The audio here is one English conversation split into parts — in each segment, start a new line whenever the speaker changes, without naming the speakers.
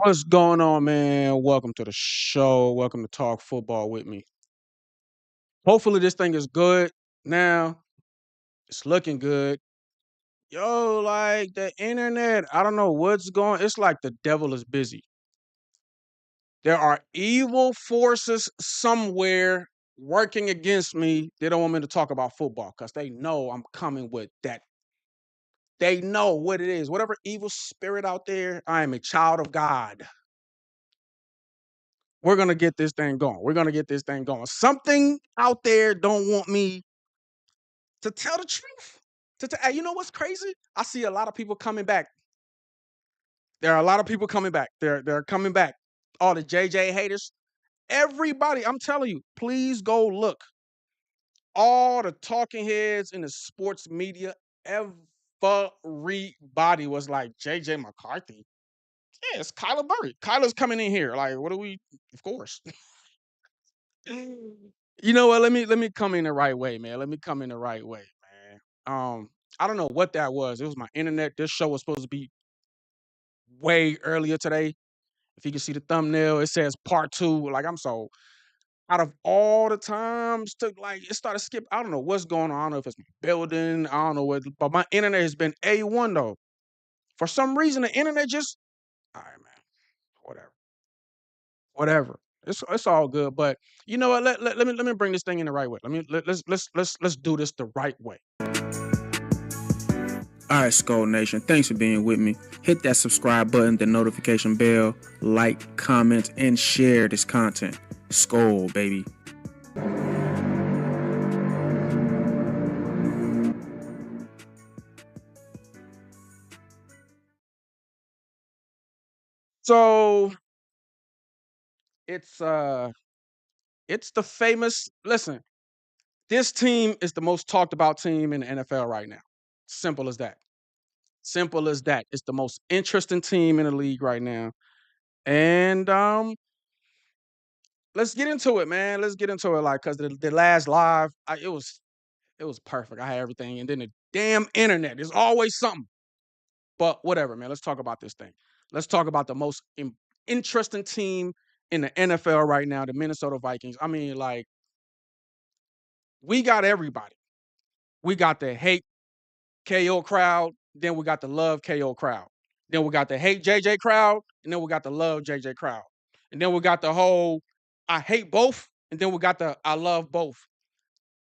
What's going on, man? Welcome to the show. Welcome to Talk Football with me. Hopefully, this thing is good now. It's looking good. Yo, like the internet, I don't know what's going. It's like the devil is busy. There are evil forces somewhere working against me. They don't want me to talk about football because they know I'm coming with that. They know what it is. Whatever evil spirit out there, I am a child of God. We're gonna get this thing going. We're gonna get this thing going. Something out there don't want me to tell the truth. You know what's crazy? I see a lot of people coming back. There are a lot of people coming back. They're coming back. All the JJ haters. Everybody, I'm telling you, please go look. All the talking heads in the sports media, everybody was like JJ McCarthy. Yeah, it's Kyler Murray. Kyler's coming in here. Like, what do we? Of course. You know what? Let me come in the right way, man. Let me come in the right way, man. I don't know what that was. It was my internet. This show was supposed to be way earlier today. If you can see the thumbnail, it says part two. Like I'm so out of all the times to like it started skip. I don't know what's going on. I don't know if it's my building. I don't know what, but my internet has been A1 though. For some reason, the internet just all right, man. Whatever. Whatever. It's all good. But you know what? Let me bring this thing in the right way. Let's do this the right way. All right, Skull Nation. Thanks for being with me. Hit that subscribe button, the notification bell, like, comment, and share this content. Skull, baby. So it's uh it's the famous listen, this team is the most talked about team in the NFL right now. Simple as that. Simple as that. It's the most interesting team in the league right now. And let's get into it, man. Let's get into it. Like, cause the last live, it was perfect. I had everything. And then the damn internet. There's always something. But whatever, man. Let's talk about this thing. Let's talk about the most interesting team in the NFL right now, the Minnesota Vikings. I mean, like, we got everybody. We got the hate KO crowd, then we got the love KO crowd. Then we got the hate JJ crowd, and then we got the love JJ crowd. And then we got the whole I hate both, and then we got the I love both.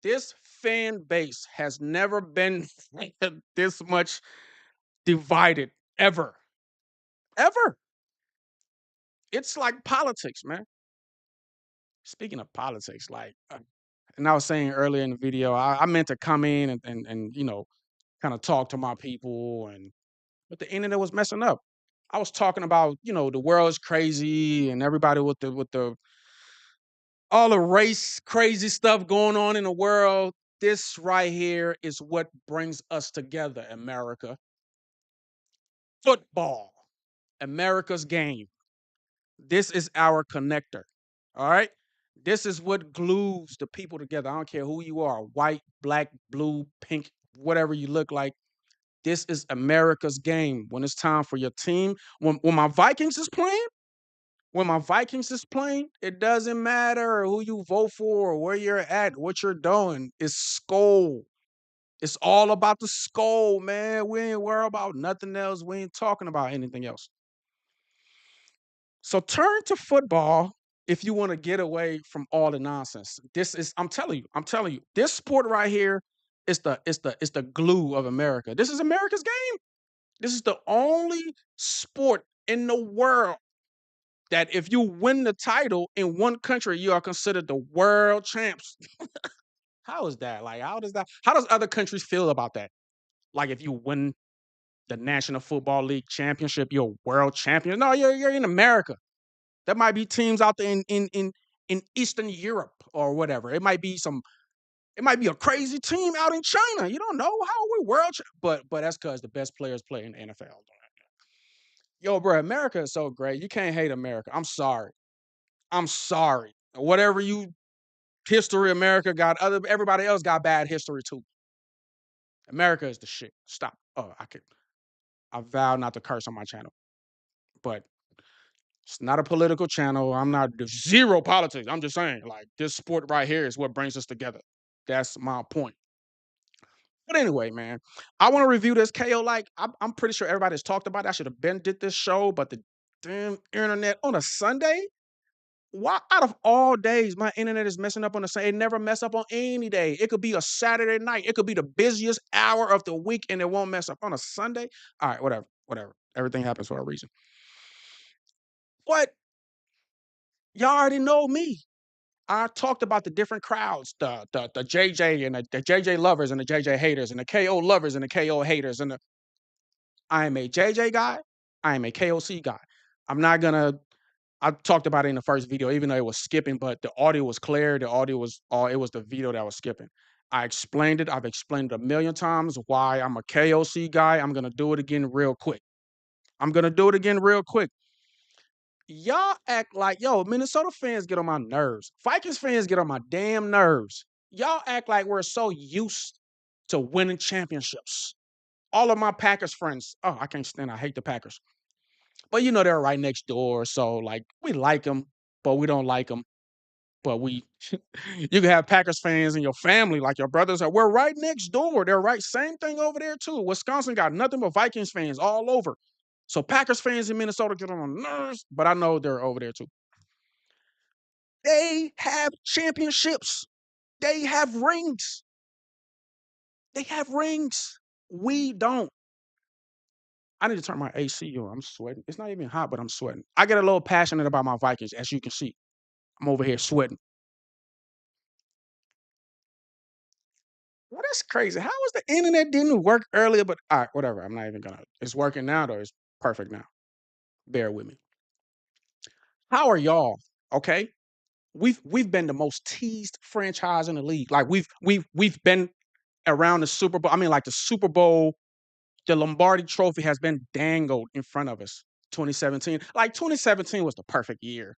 This fan base has never been this much divided ever. Ever. It's like politics, man. Speaking of politics, like, and I was saying earlier in the video, I meant to come in and kind of talk to my people, and but the internet was messing up. I was talking about, the world is crazy and everybody with the all the race crazy stuff going on in the world. This right here is what brings us together, America. Football, America's game. This is our connector. All right. This is what glues the people together. I don't care who you are, white, black, blue, pink, whatever you look like. This is America's game. When it's time for your team, when my Vikings is playing, it doesn't matter who you vote for or where you're at, what you're doing. It's skull. It's all about the skull, man. We ain't worried about nothing else. We ain't talking about anything else. So turn to football if you want to get away from all the nonsense. This is I'm telling you, this sport right here is the glue of America. This is America's game. This is the only sport in the world that if you win the title in one country, you are considered the world champs. How is that? Like, how does other countries feel about that? Like if you win the National Football League championship, you're world champion. No, you're in America. There might be teams out there in Eastern Europe or whatever. It might be a crazy team out in China. You don't know how we but that's because the best players play in the NFL. Yo, bro, America is so great. You can't hate America. I'm sorry. I'm sorry. Whatever you history America got, everybody else got bad history too. America is the shit. Stop. Oh, I vow not to curse on my channel. But It's not a political channel. I'm not there's zero politics. I'm just saying, like this sport right here is what brings us together. That's my point. But anyway, man, I want to review this KO. Like I'm pretty sure everybody's talked about it. I should have been did this show, but the damn internet on a Sunday. Why out of all days my internet is messing up on the same? It never mess up on any day. It could be a Saturday night. It could be the busiest hour of the week, and it won't mess up on a Sunday. All right, whatever, whatever. Everything happens for a reason. But y'all already know me. I talked about the different crowds, the JJ and the JJ lovers and the JJ haters and the KO lovers and the KO haters and the I am a JJ guy. I am a KOC guy. I'm not gonna. I talked about it in the first video, even though it was skipping, but the audio was clear. The audio was all. It was the video that was skipping. I explained it. I've explained it a million times why I'm a KOC guy. I'm gonna do it again real quick. I'm gonna do it again real quick. Y'all act like, yo, Minnesota fans get on my nerves. Vikings fans get on my damn nerves. Y'all act like we're so used to winning championships. All of my Packers friends, oh, I can't stand, I hate the Packers. But you know, they're right next door. So, like, we like them, but we don't like them. But we, you can have Packers fans in your family, like your brothers are. We're right next door. They're right, same thing over there, too. Wisconsin got nothing but Vikings fans all over. So Packers fans in Minnesota get on my nerves, but I know they're over there too. They have championships. They have rings. They have rings. We don't. I need to turn my AC on. I'm sweating. It's not even hot, but I'm sweating. I get a little passionate about my Vikings, as you can see. I'm over here sweating. Well, that's crazy. How was the internet didn't work earlier? But all right, whatever. I'm not even gonna. It's working now, though. It's perfect now. Bear with me. How are y'all? Okay. We've been the most teased franchise in the league. Like we've been around the Super Bowl. I mean, like the Super Bowl, the Lombardi Trophy has been dangled in front of us. 2017, like 2017 was the perfect year.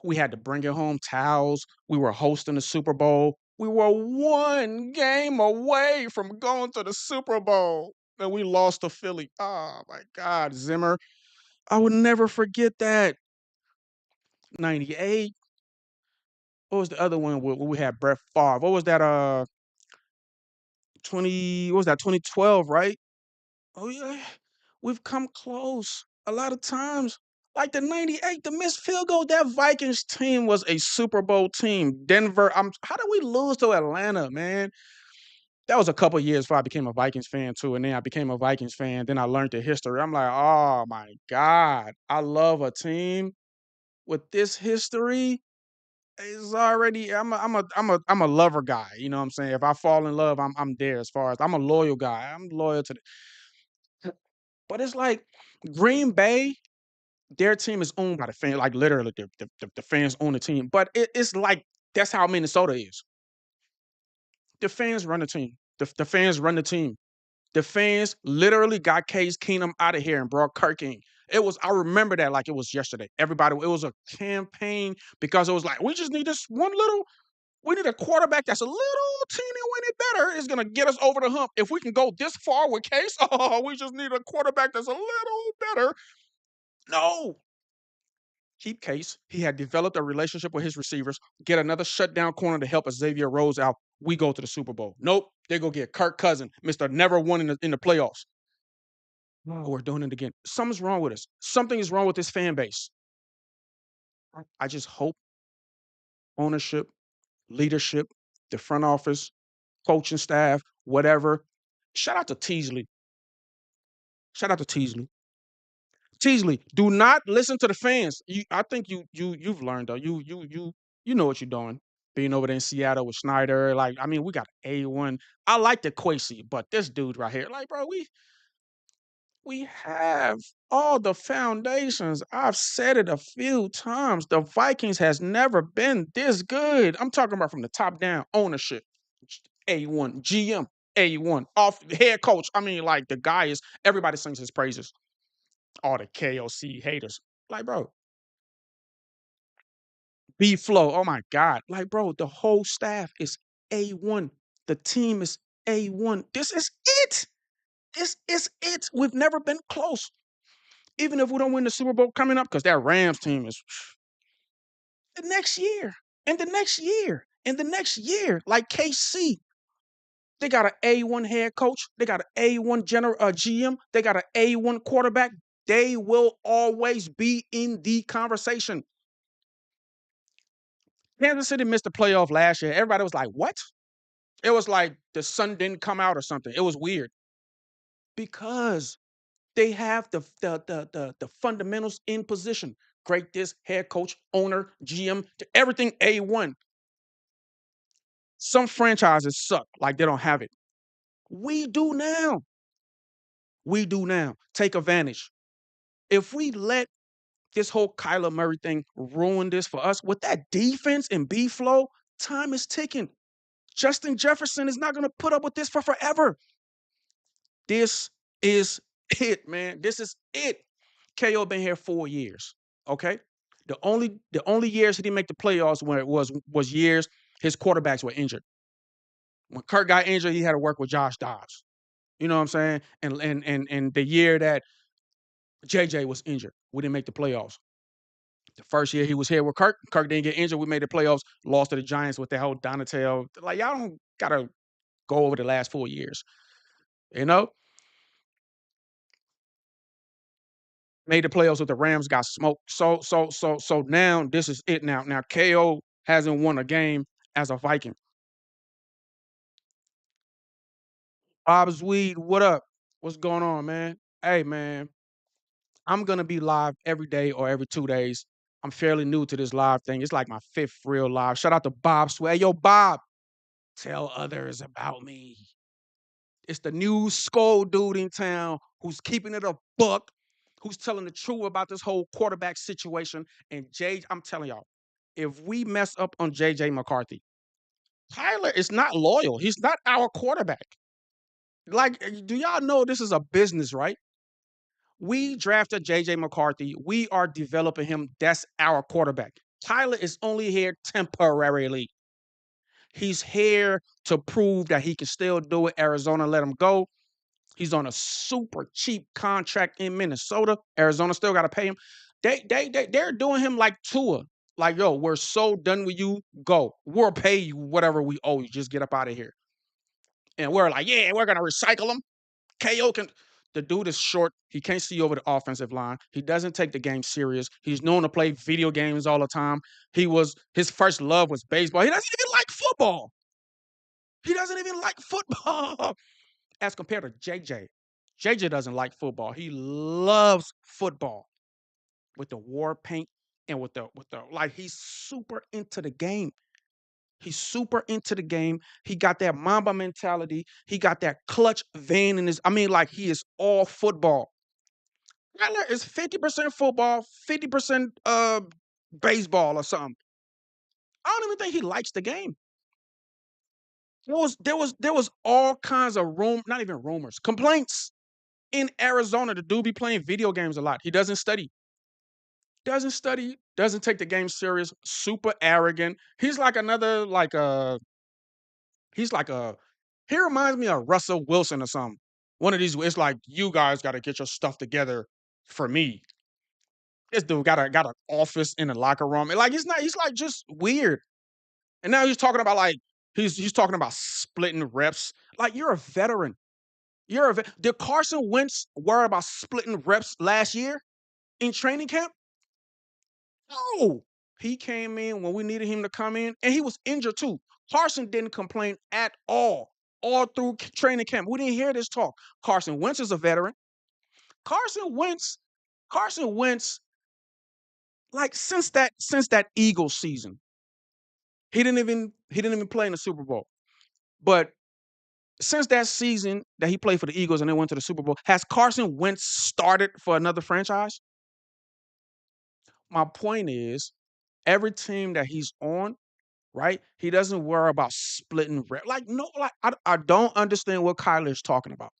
We had to bring it home towels. We were hosting the Super Bowl. We were one game away from going to the Super Bowl, and we lost to Philly. Oh my God, Zimmer! I would never forget that. 98. What was the other one where we had Brett Favre? What was that? 20. What was that? 2012, right? Oh yeah, we've come close a lot of times. Like the 98, the missed field goal, that Vikings team was a Super Bowl team. Denver, how did we lose to Atlanta, man? That was a couple years before I became a Vikings fan too. And then I became a Vikings fan. Then I learned the history. I'm like, oh my God. I love a team with this history. It's already I'm a lover guy. You know what I'm saying? If I fall in love, I'm there as far as I'm a loyal guy. I'm loyal to the but it's like Green Bay, their team is owned by the fans, like literally the fans own the team. But it's like that's how Minnesota is. The fans run the team. The fans run the team. The fans literally got Case Keenum out of here and brought Kirk in. It was I remember that like it was yesterday. Everybody, it was a campaign because it was like we just need this one little. We need a quarterback that's a little teeny weeny better. Is gonna get us over the hump. If we can go this far with Case, oh, we just need a quarterback that's a little better. No, keep Case. He had developed a relationship with his receivers. Get another shutdown corner to help Xavier Rose out. We go to the Super Bowl. Nope, they go get Kirk Cousins, Mister Never won in the playoffs. No, we're doing it again. Something's wrong with us. Something is wrong with this fan base. I just hope ownership, leadership, the front office, coaching staff, whatever. Shout out to Teasley. Shout out to Teasley. Teasley, do not listen to the fans. I think you've learned though. You know what you're doing. Being over there in Seattle with Snyder, like I mean, we got A1. I like the Quasi, but this dude right here, like bro, we have all the foundations. I've said it a few times. The Vikings has never been this good. I'm talking about from the top down ownership. A1, GM, A1, off head coach. I mean, like the guy is everybody sings his praises. All the KOC haters. Like, bro, B Flow. Oh my God. Like, bro, the whole staff is A1. The team is A1. This is it. This is it. We've never been close. even if we don't win the Super Bowl coming up, because that Rams team is the next year, and the next year, and the next year, like KC, they got an A1 head coach, they got an A1 general GM, they got an A1 quarterback. They will always be in the conversation. Kansas City missed the playoff last year. Everybody was like, "What?" It was like the sun didn't come out or something. It was weird because they have the fundamentals in position. Great this head coach, owner, GM, everything A1. Some franchises suck, like they don't have it. We do now. We do now. Take advantage. If we let this whole Kyler Murray thing ruin this for us with that defense and B flow, time is ticking. Justin Jefferson is not going to put up with this for forever. This is it, man. This is it. KO been here 4 years. Okay. The only years he didn't make the playoffs when it was years his quarterbacks were injured. When Kirk got injured, he had to work with Josh Dobbs. You know what I'm saying? And the year that JJ was injured, we didn't make the playoffs. The first year he was here with Kirk, Kirk didn't get injured. We made the playoffs, lost to the Giants with the whole Donatello. Like y'all don't gotta go over the last 4 years. You know, made the playoffs with the Rams, got smoked. So now this is it. Now KO hasn't won a game as a Viking. Bob's Weed, what up? What's going on, man? Hey, man, I'm gonna be live every day or every 2 days. I'm fairly new to this live thing. It's like my fifth real live. Shout out to Bob Sway. Hey, yo, Bob, tell others about me. It's the new skull dude in town who's keeping it a buck, who's telling the truth about this whole quarterback situation. And I'm telling y'all, if we mess up on JJ McCarthy, Tyler is not loyal. He's not our quarterback. Like, do y'all know this is a business, right? We drafted JJ McCarthy. We are developing him. That's our quarterback. Tyler is only here temporarily. He's here to prove that he can still do it. Arizona let him go. He's on a super cheap contract in Minnesota. Arizona still got to pay him. They're doing him like Tua. Like, yo, we're so done with you. Go. We'll pay you whatever we owe you. Just get up out of here. And we're like, yeah, we're gonna recycle him. KO can. The dude is short. He can't see over the offensive line. He doesn't take the game serious. He's known to play video games all the time. His first love was baseball. He doesn't even like football. He doesn't even like football as compared to JJ. JJ doesn't like football. He loves football with the war paint and with the like he's super into the game. He's super into the game. He got that Mamba mentality. He got that clutch vein in his. I mean, like he is all football. Kyler is 50% football, 50% baseball or something. I don't even think he likes the game. There was all kinds of not even rumors, complaints in Arizona. The dude be playing video games a lot. He doesn't study, doesn't take the game serious, super arrogant. He's like a he reminds me of Russell Wilson or something. One of these, it's like you guys got to get your stuff together for me. This dude got an office in the locker room. And like he's like just weird. And now he's talking about like he's talking about splitting reps. Like you're a veteran. Did Carson Wentz worry about splitting reps last year in training camp? No. He came in when we needed him to come in, and he was injured too. Carson didn't complain at all through training camp. We didn't hear this talk. Carson Wentz is a veteran. Carson Wentz, Carson Wentz, like since that Eagles season, he didn't even play in the Super Bowl. But since that season that he played for the Eagles and then went to the Super Bowl, has Carson Wentz started for another franchise? My point is, every team that he's on, right? He doesn't worry about splitting rep. Like, no, like I don't understand what Kyler is talking about.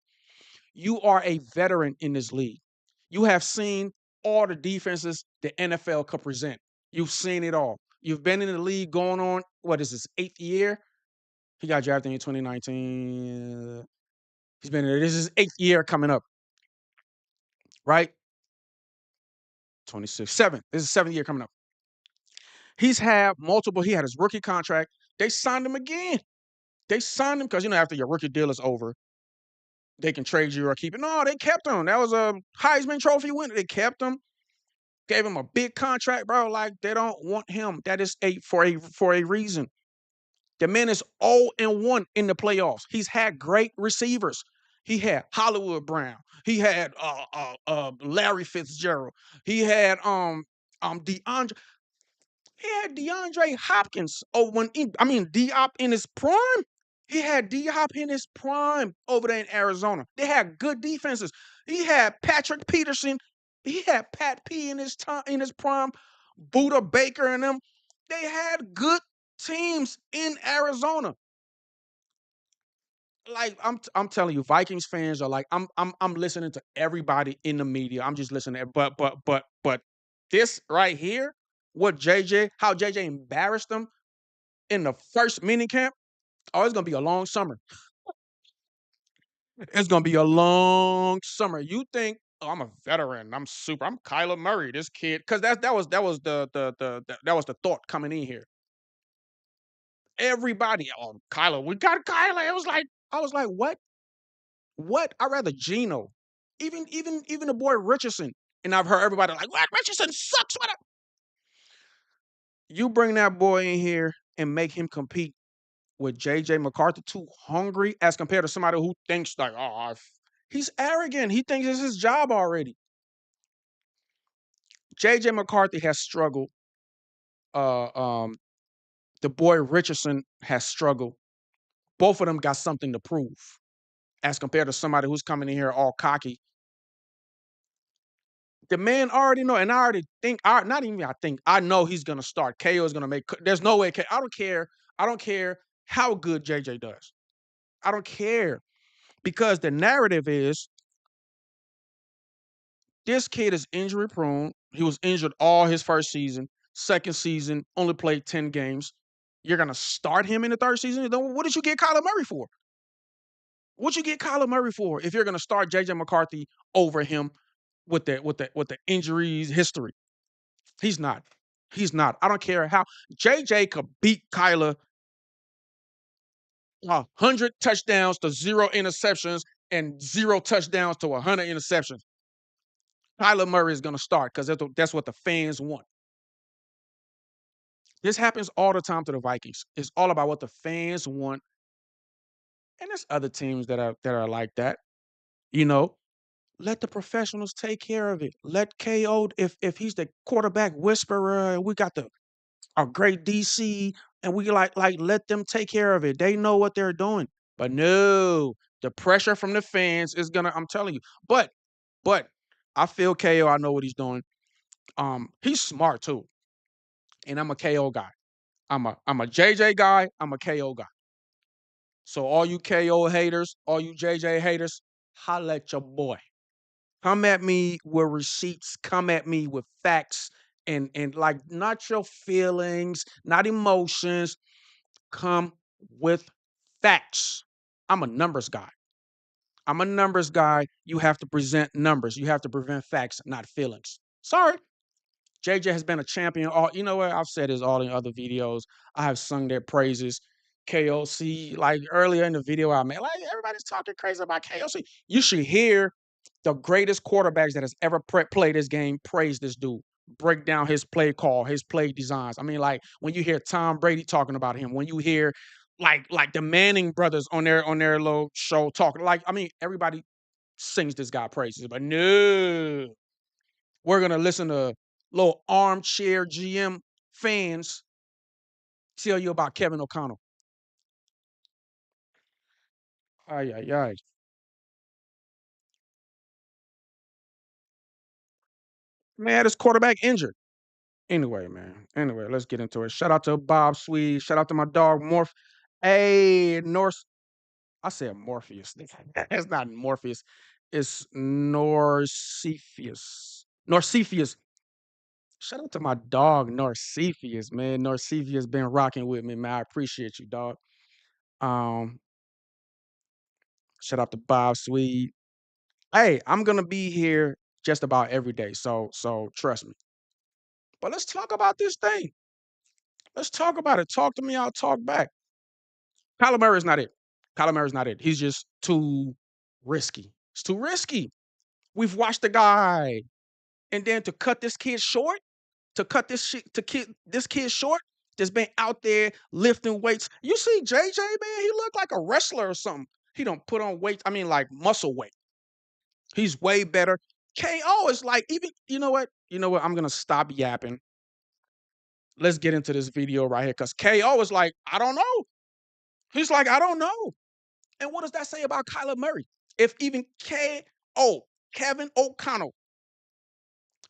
You are a veteran in this league. You have seen all the defenses the NFL could present. You've seen it all. You've been in the league going on, what is this, eighth year? He got drafted in 2019. He's been in this is eighth year coming up, right? 26, 7. This is 7th year coming up. He's had multiple. He had his rookie contract. They signed him again. They signed him because after your rookie deal is over, they can trade you or keep it. No, they kept him. That was a Heisman Trophy winner. They kept him, gave him a big contract, bro. Like they don't want him. That is for a reason. The man is 0-1 in the playoffs. He's had great receivers. He had Hollywood Brown. He had Larry Fitzgerald. He had DeAndre. He had DeAndre Hopkins. Oh, Diop in his prime. He had D-Hop in his prime over there in Arizona. They had good defenses. He had Patrick Peterson. He had Pat P in his time in his prime. Buda Baker and them. They had good teams in Arizona. Like I'm telling you, Vikings fans are like I'm listening to everybody in the media. I'm just listening, but this right here, how JJ embarrassed them in the first mini camp. Oh, it's gonna be a long summer. It's gonna be a long summer. You think, oh, I'm a veteran. I'm Kyler Murray, this kid. Because that was that was the thought coming in here. Everybody, oh, Kyler, we got Kyler. It was like, I was like, what? What? I'd rather Geno. Even the boy Richardson. And I've heard everybody like, what? Richardson sucks. What? You bring that boy in here and make him compete with JJ McCarthy, too hungry as compared to somebody who thinks like, oh, he's arrogant. He thinks it's his job already. JJ McCarthy has struggled. Uh, um, the boy Richardson has struggled. Both of them got something to prove as compared to somebody who's coming in here all cocky. The man already know, and I already think, not even I think, I know he's gonna start. KO is gonna make. There's no way. I don't care. I don't care how good JJ does. I don't care because the narrative is this kid is injury prone. He was injured all his first season. Second season, only played 10 games. You're gonna start him in the third season. Then what did you get Kyler Murray for? What you get Kyler Murray for if you're gonna start JJ McCarthy over him with the injuries history? He's not. He's not. I don't care how JJ could beat Kyler 100 touchdowns to 0 interceptions and 0 touchdowns to 100 interceptions. Kyler Murray is going to start because that's what the fans want. This happens all the time to the Vikings. It's all about what the fans want, and there's other teams that are like that. You know, let the professionals take care of it. Let KO if he's the quarterback whisperer, and we got a great DC, and we like let them take care of it. They know what they're doing. But no, the pressure from the fans is gonna. I'm telling you. But I feel KO. I know what he's doing. He's smart too, and I'm a KO guy. I'm a JJ guy. I'm a KO guy. So all you KO haters, all you JJ haters, holla at your boy. Come at me with receipts. Come at me with facts, and like not your feelings, not emotions. Come with facts. I'm a numbers guy. I'm a numbers guy. You have to present numbers. You have to present facts, not feelings. Sorry. JJ has been a champion. All you know what I've said is all in other videos. I have sung their praises. KOC, like earlier in the video I made, like everybody's talking crazy about KOC. You should hear the greatest quarterbacks that has ever played this game praise this dude. Break down his play call, his play designs. I mean, like when you hear Tom Brady talking about him, when you hear like the Manning brothers on their little show talking, like I mean, everybody sings this guy praises, but no, we're gonna listen to little armchair GM fans tell you about Kevin O'Connell. Ay, ay, ay. Man, this quarterback injured. Anyway, man. Anyway, let's get into it. Shout out to Bob Sweet. Shout out to my dog Morph. Hey, Norse. I said Morpheus. It's not Morpheus. It's Norcepheus. Norcepheus. Shout out to my dog Norcepheus, man. Norcepheus been rocking with me, man. I appreciate you, dog. Um, Shout out to Bob Sweet. Hey, I'm gonna be here just about every day. So trust me. But let's talk about this thing. Let's talk about it. Talk to me, I'll talk back. Kyler Murray is not it. Kyler Murray is not it. He's just too risky. It's too risky. We've watched the guy, and then to cut this kid short, to cut this shit to kid this kid short, that's been out there lifting weights. You see JJ, man, he looked like a wrestler or something. He don't put on weight. I mean, like muscle weight. He's way better. KO is like even. You know what? You know what? I'm gonna stop yapping. Let's get into this video right here because KO is like, I don't know. He's like, I don't know. And what does that say about Kyler Murray? If even KO, Kevin O'Connell,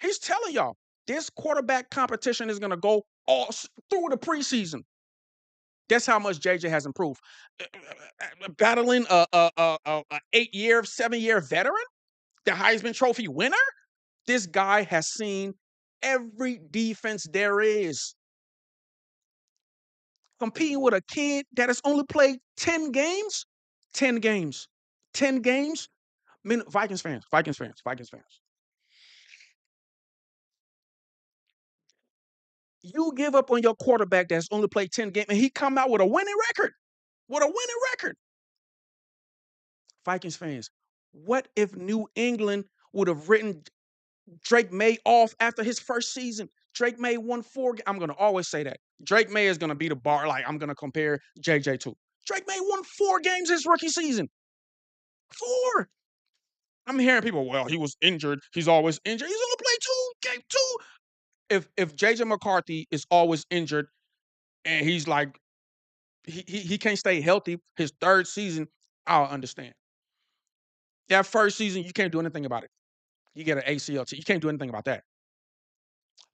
he's telling y'all this quarterback competition is going to go all through the preseason. That's how much JJ has improved. Battling a 8-year, 7-year veteran, the Heisman Trophy winner. This guy has seen every defense there is. Competing with a kid that has only played 10 games, 10 games, 10 games. Vikings fans, Vikings fans, Vikings fans. You give up on your quarterback that's only played 10 games and he come out with a winning record. With a winning record. Vikings fans, what if New England would have written Drake May off after his first season? Drake May won 4 games. I'm going to always say that. Drake May is going to be the bar. Like, I'm going to compare JJ to. Drake May won 4 games his rookie season. 4. I'm hearing people, well, he was injured. He's always injured. He's only played 2 games. 2. If JJ McCarthy is always injured and he's like, he can't stay healthy his 3rd season, I'll understand. That first season, you can't do anything about it. You get an ACL. You can't do anything about that.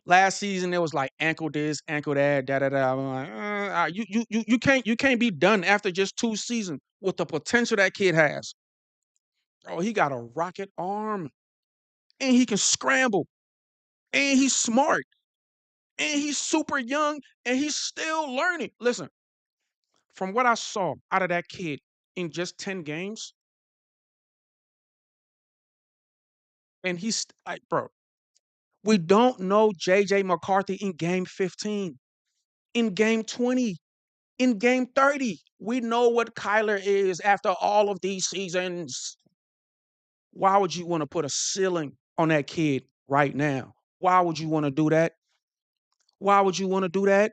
Last season, it was like ankle this, ankle that, da da da. I'm like, you can't be done after just 2 seasons with the potential that kid has. Oh, he got a rocket arm, and he can scramble, and he's smart, and he's super young, and he's still learning. Listen, from what I saw out of that kid in just 10 games, and he's like, bro, we don't know JJ McCarthy in game 15, in game 20, in game 30. We know what Kyler is after all of these seasons. Why would you want to put a ceiling on that kid right now? Why would you want to do that? Why would you want to do that?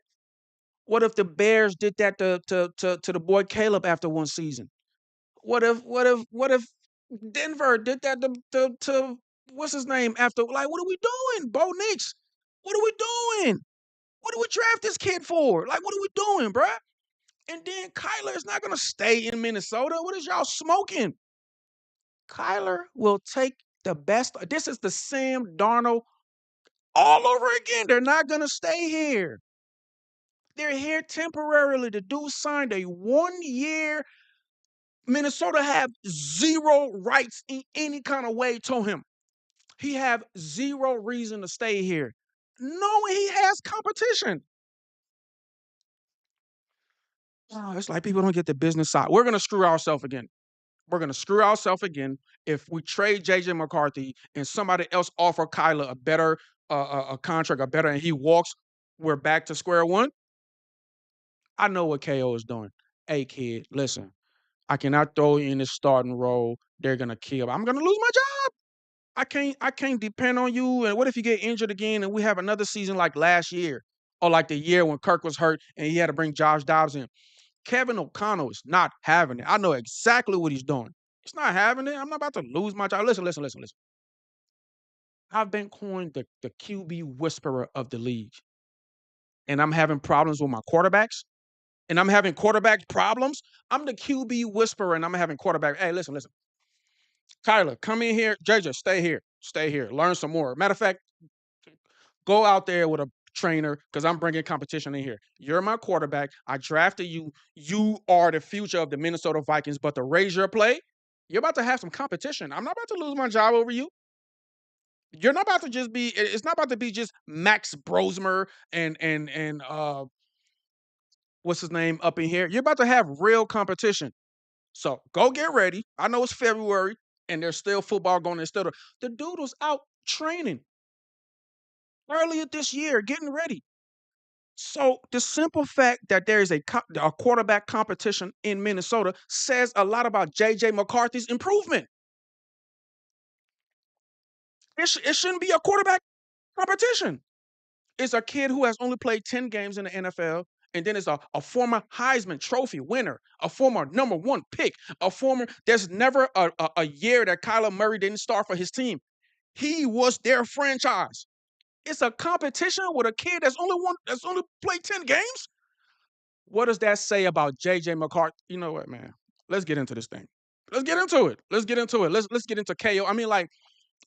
What if the Bears did that to the boy Caleb after 1 season? What if Denver did that to what's his name after? Like, what are we doing, Bo Nix? What are we doing? What do we draft this kid for? Like, what are we doing, bruh? And then Kyler is not gonna stay in Minnesota. What is y'all smoking? Kyler will take the best. This is the Sam Darnold all over again. They're not gonna stay here. They're here temporarily. The dude signed a 1-year. Minnesota have 0 rights in any kind of way to him. He have 0 reason to stay here, knowing he has competition. Oh, it's like people don't get the business side. We're gonna screw ourselves again. We're gonna screw ourselves again if we trade JJ McCarthy and somebody else offer Kyler a better a contract, a better, and he walks. We're back to square one. I know what KO is doing. Hey kid, listen. I cannot throw you in this starting role. They're gonna kill. I'm gonna lose my job. I can't depend on you. And what if you get injured again and we have another season like last year? Or like the year when Kirk was hurt and he had to bring Josh Dobbs in. Kevin O'Connell is not having it. I know exactly what he's doing. He's not having it. I'm not about to lose my job. Listen, listen, listen, listen. I've been coined the QB whisperer of the league. And I'm having problems with my quarterbacks. And I'm having quarterback problems. I'm the QB whisperer and I'm having quarterback. Hey, listen, listen. Kyler, come in here. JJ, stay here. Stay here. Learn some more. Matter of fact, go out there with a trainer because I'm bringing competition in here. You're my quarterback. I drafted you. You are the future of the Minnesota Vikings. But to raise your play, you're about to have some competition. I'm not about to lose my job over you. You're not about to just be. It's not about to be just Max Brosmer and what's his name up in here. You're about to have real competition. So go get ready. I know it's February and there's still football going instead of the dude was out training earlier this year, getting ready. So the simple fact that there is a quarterback competition in Minnesota says a lot about JJ McCarthy's improvement. It shouldn't be a quarterback competition. It's a kid who has only played 10 games in the NFL, and then it's a former Heisman Trophy winner, a former number one pick, there's never a year that Kyler Murray didn't start for his team. He was their franchise. It's a competition with a kid that's only played 10 games. What does that say about JJ McCarthy? You know what, man? Let's get into this thing. Let's get into it. Let's get into it. Let's get into KO. I mean, like,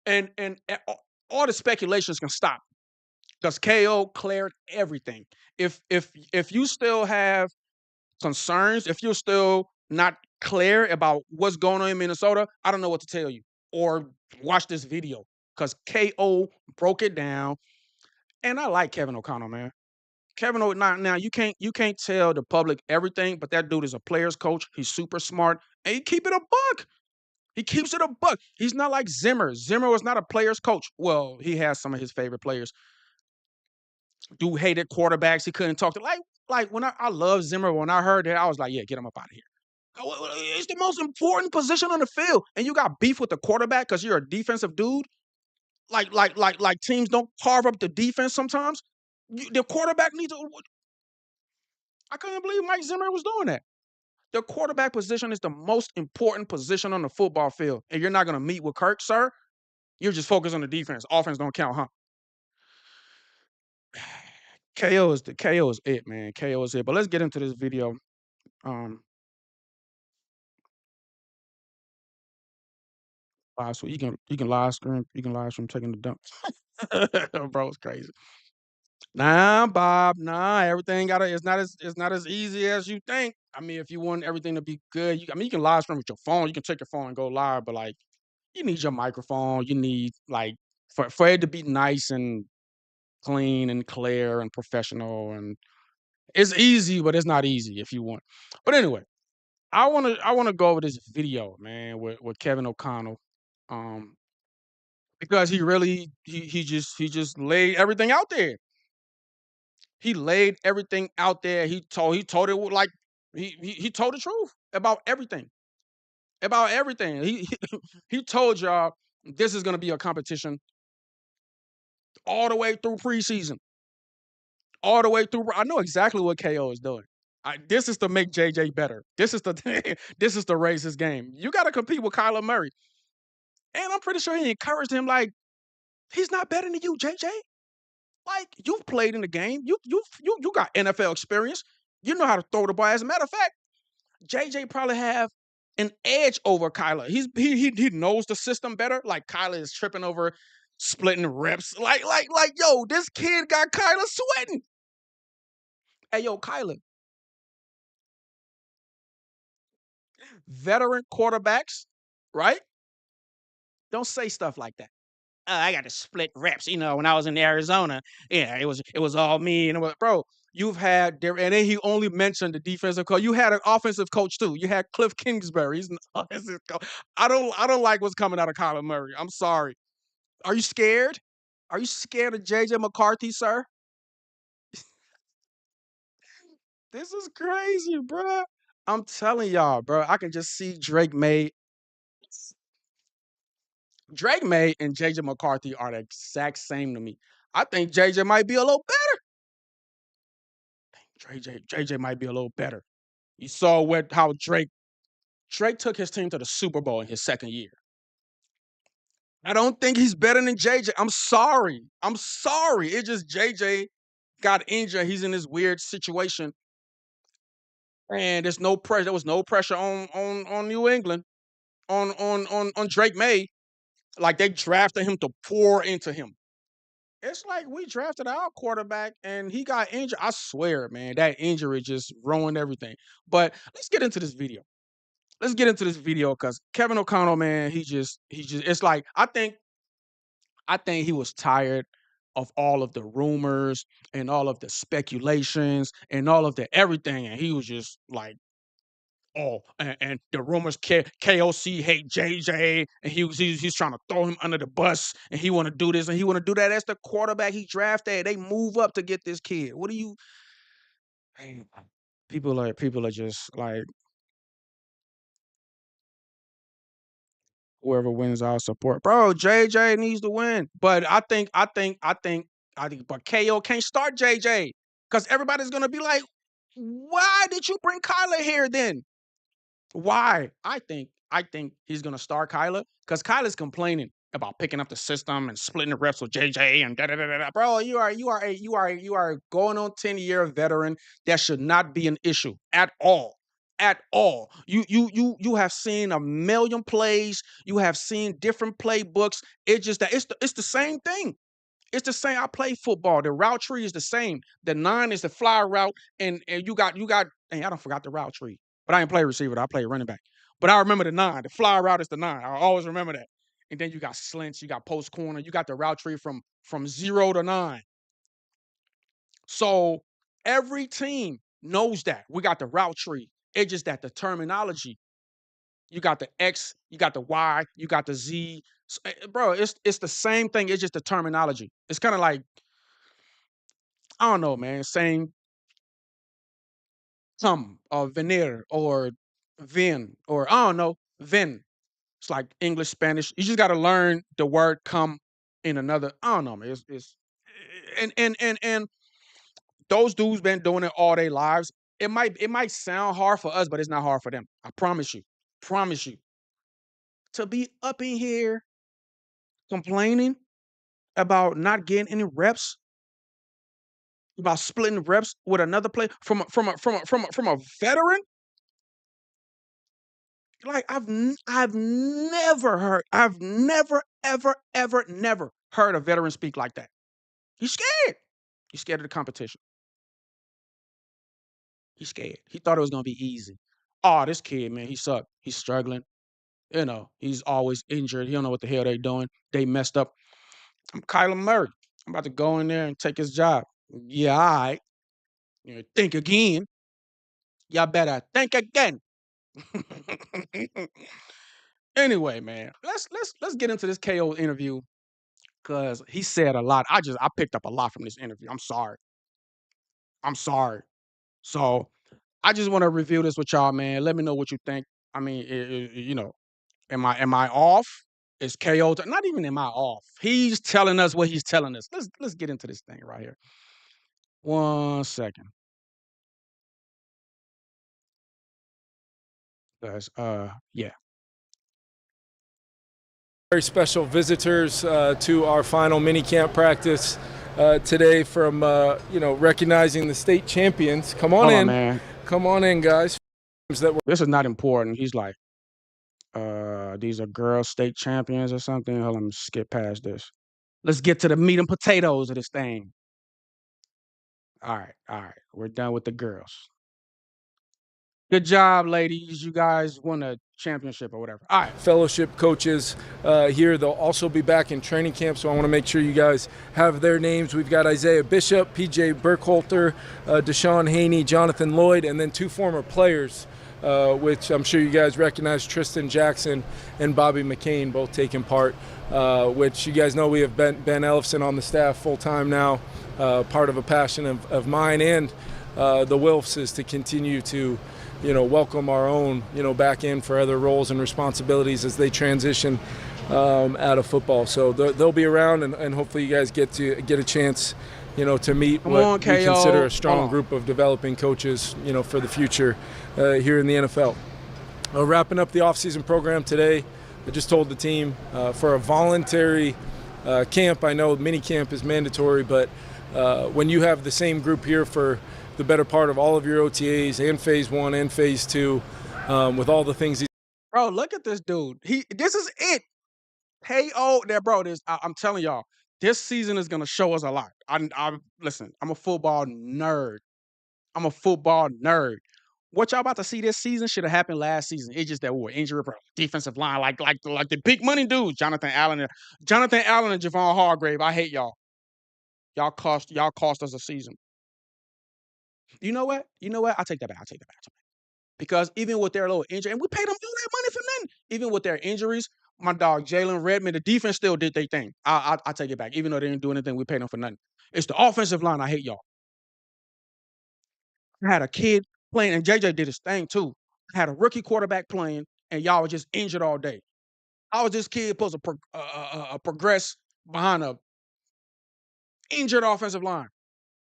and all the speculations can stop because KO cleared everything. If you still have concerns, if you're still not clear about what's going on in Minnesota, I don't know what to tell you. Or watch this video because KO broke it down. And I like Kevin O'Connell, man. Kevin O'Connell. Now you can't tell the public everything, but that dude is a player's coach. He's super smart, and he keep it a buck. He keeps it a buck. He's not like Zimmer. Zimmer was not a player's coach. Well, he has some of his favorite players. Dude hated quarterbacks. He couldn't talk to like when I love Zimmer. When I heard that, I was like, yeah, get him up out of here. It's the most important position on the field, and you got beef with the quarterback because you're a defensive dude. Like teams don't carve up the defense sometimes. The quarterback needs to. I couldn't believe Mike Zimmer was doing that. The quarterback position is the most important position on the football field, and you're not going to meet with Kirk, sir. You're just focused on the defense. Offense don't count, huh? KO is it, man. KO is it. But let's get into this video. Um, so you can live stream taking the dump. Bro, it's crazy. Nah, Bob. Nah, everything got to. It's not as easy as you think. I mean, if you want everything to be good, you can live stream with your phone. You can take your phone and go live, but like you need your microphone. You need like for it to be nice and clean and clear and professional. And it's easy, but it's not easy if you want. But anyway, I wanna go over this video, man, with Kevin O'Connell. Um, because he just laid everything out there. He laid everything out there. He told it like he told the truth about everything. About everything. He told y'all this is gonna be a competition all the way through preseason. All the way through. I know exactly what KO is doing. This is to make JJ better. This is the this is to raise his game. You got to compete with Kyler Murray, and I'm pretty sure he encouraged him. Like he's not better than you, JJ. Like you've played in the game. You got NFL experience. You know how to throw the ball. As a matter of fact, JJ probably have an edge over Kyler. He knows the system better. Like Kyler is tripping over splitting reps. Like yo, this kid got Kyler sweating. Hey yo, Kyler, veteran quarterbacks, right? Don't say stuff like that. I got to split reps. When I was in Arizona, yeah, it was all me. And bro, you've had there, and then he only mentioned the defensive coach. You had an offensive coach too. You had Cliff Kingsbury. He's an offensive coach. I don't like what's coming out of Kyler Murray. I'm sorry. Are you scared? Are you scared of JJ McCarthy, sir? This is crazy, bro. I'm telling y'all, bro. I can just see Drake May and JJ McCarthy are the exact same to me. I think JJ might be a little better. JJ might be a little better. You saw how Drake took his team to the Super Bowl in his second year. I don't think he's better than JJ. I'm sorry. I'm sorry. It's just JJ got injured. He's in this weird situation, and there's no pressure. There was no pressure on New England on Drake May. Like they drafted him to pour into him. It's like we drafted our quarterback and he got injured. I swear, man, that injury just ruined everything. But let's get into this video. Let's get into this video because Kevin O'Connell, man, he just it's like I think he was tired of all of the rumors and all of the speculations and all of the everything. And he was just like, and the rumors KOC hate JJ, and he's trying to throw him under the bus, and he want to do this and he want to do that. That's the quarterback he drafted. They move up to get this kid. What do you? Man, people are just like whoever wins, I'll support. Bro, JJ needs to win, but I think, but KO can't start JJ because everybody's gonna be like, why did you bring Kyler here then? Why? I think he's gonna start Kyler because Kyler's complaining about picking up the system and splitting the reps with JJ and da da da da. Da. Bro, you are going on 10-year veteran. That should not be an issue at all. At all. You have seen a million plays. You have seen different playbooks. It's just that it's the same thing. It's the same. I play football. The route tree is the same. The 9 is the fly route, and you got. Dang, I don't forgot the route tree. But I didn't play receiver. I play running back. But I remember the 9. The fly route is the 9. I always remember that. And then you got slants. You got post corner. You got the route tree from 0 to 9. So every team knows that we got the route tree. It's just that the terminology. You got the X. You got the Y. You got the Z. Bro, it's the same thing. It's just the terminology. It's kind of like I don't know, man, saying come or veneer or vin or I don't know, vin. It's like English, Spanish. You just got to learn the word come in another. I don't know, man. It's and those dudes been doing it all their lives. It might sound hard for us, but it's not hard for them. I promise you. Promise you. To be up in here complaining about not getting any reps, about splitting reps with another player from a veteran. Like I've never ever never heard a veteran speak like that. He's scared. He's scared of the competition. He's scared. He thought it was gonna be easy. Oh, this kid, man, he sucked. He's struggling. He's always injured. He don't know what the hell they doing. They messed up. I'm Kyler Murray. I'm about to go in there and take his job. Yeah, all right. Think again. Y'all better think again. Anyway, man, let's get into this KO interview because he said a lot. I picked up a lot from this interview. I'm sorry. I'm sorry. So I just want to review this with y'all, man. Let me know what you think. I mean, am I off? Is KO not even am I off? He's telling us what he's telling us. Let's get into this thing right here. 1 second, guys. Yeah.
Very special visitors to our final mini camp practice today from recognizing the state champions. Come on
Hold on,
in,
man.
come on in, guys.
This is not important. He's like, these are girl state champions or something. Hold on, let me skip past this. Let's get to the meat and potatoes of this thing. All right. We're done with the girls. Good job, ladies. You guys won a championship or whatever. All right.
Fellowship coaches here. They'll also be back in training camp, so I want to make sure you guys have their names. We've got Isaiah Bishop, PJ Burkholter, Deshaun Haney, Jonathan Lloyd, and then 2 former players, which I'm sure you guys recognize, Tristan Jackson and Bobby McCain, both taking part, which you guys know we have Ben Ellefson on the staff full-time now. Part of a passion of mine and the Wilfs is to continue to welcome our own, back in for other roles and responsibilities as they transition out of football. So they'll be around, and hopefully you guys get a chance, to meet what we consider a strong group of developing coaches, for the future here in the NFL. Wrapping up the offseason program today, I just told the team for a voluntary camp. I know mini camp is mandatory, but when you have the same group here for the better part of all of your OTAs and phase 1 and phase 2, with all the things
Bro, look at this dude. This is it. Bro. I'm telling y'all, this season is gonna show us a lot. Listen. I'm a football nerd. What y'all about to see this season should have happened last season. It's just that we were injury prone, defensive line, like the big money dudes, Jonathan Allen and Javon Hargrave. I hate y'all. Y'all cost us a season. You know what? I take that back. because even with their little injury, and we paid them all that money for nothing, even with their injuries, my dog Jalen Redmond, the defense still did their thing. I take it back. Even though they didn't do anything, we paid them for nothing. It's the offensive line. I hate y'all. I had a kid playing, and JJ did his thing too. I had a rookie quarterback playing, and y'all were just injured all day. How was this kid supposed to progress behind a injured offensive line?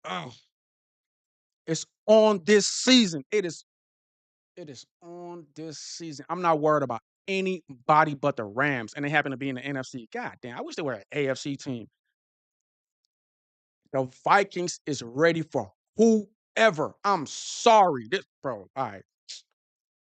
Oh, it's on this season. It is on this season. I'm not worried about anybody but the Rams, and they happen to be in the NFC. God damn, I wish they were an AFC team. The Vikings is ready for whoever. I'm sorry. This bro, all right.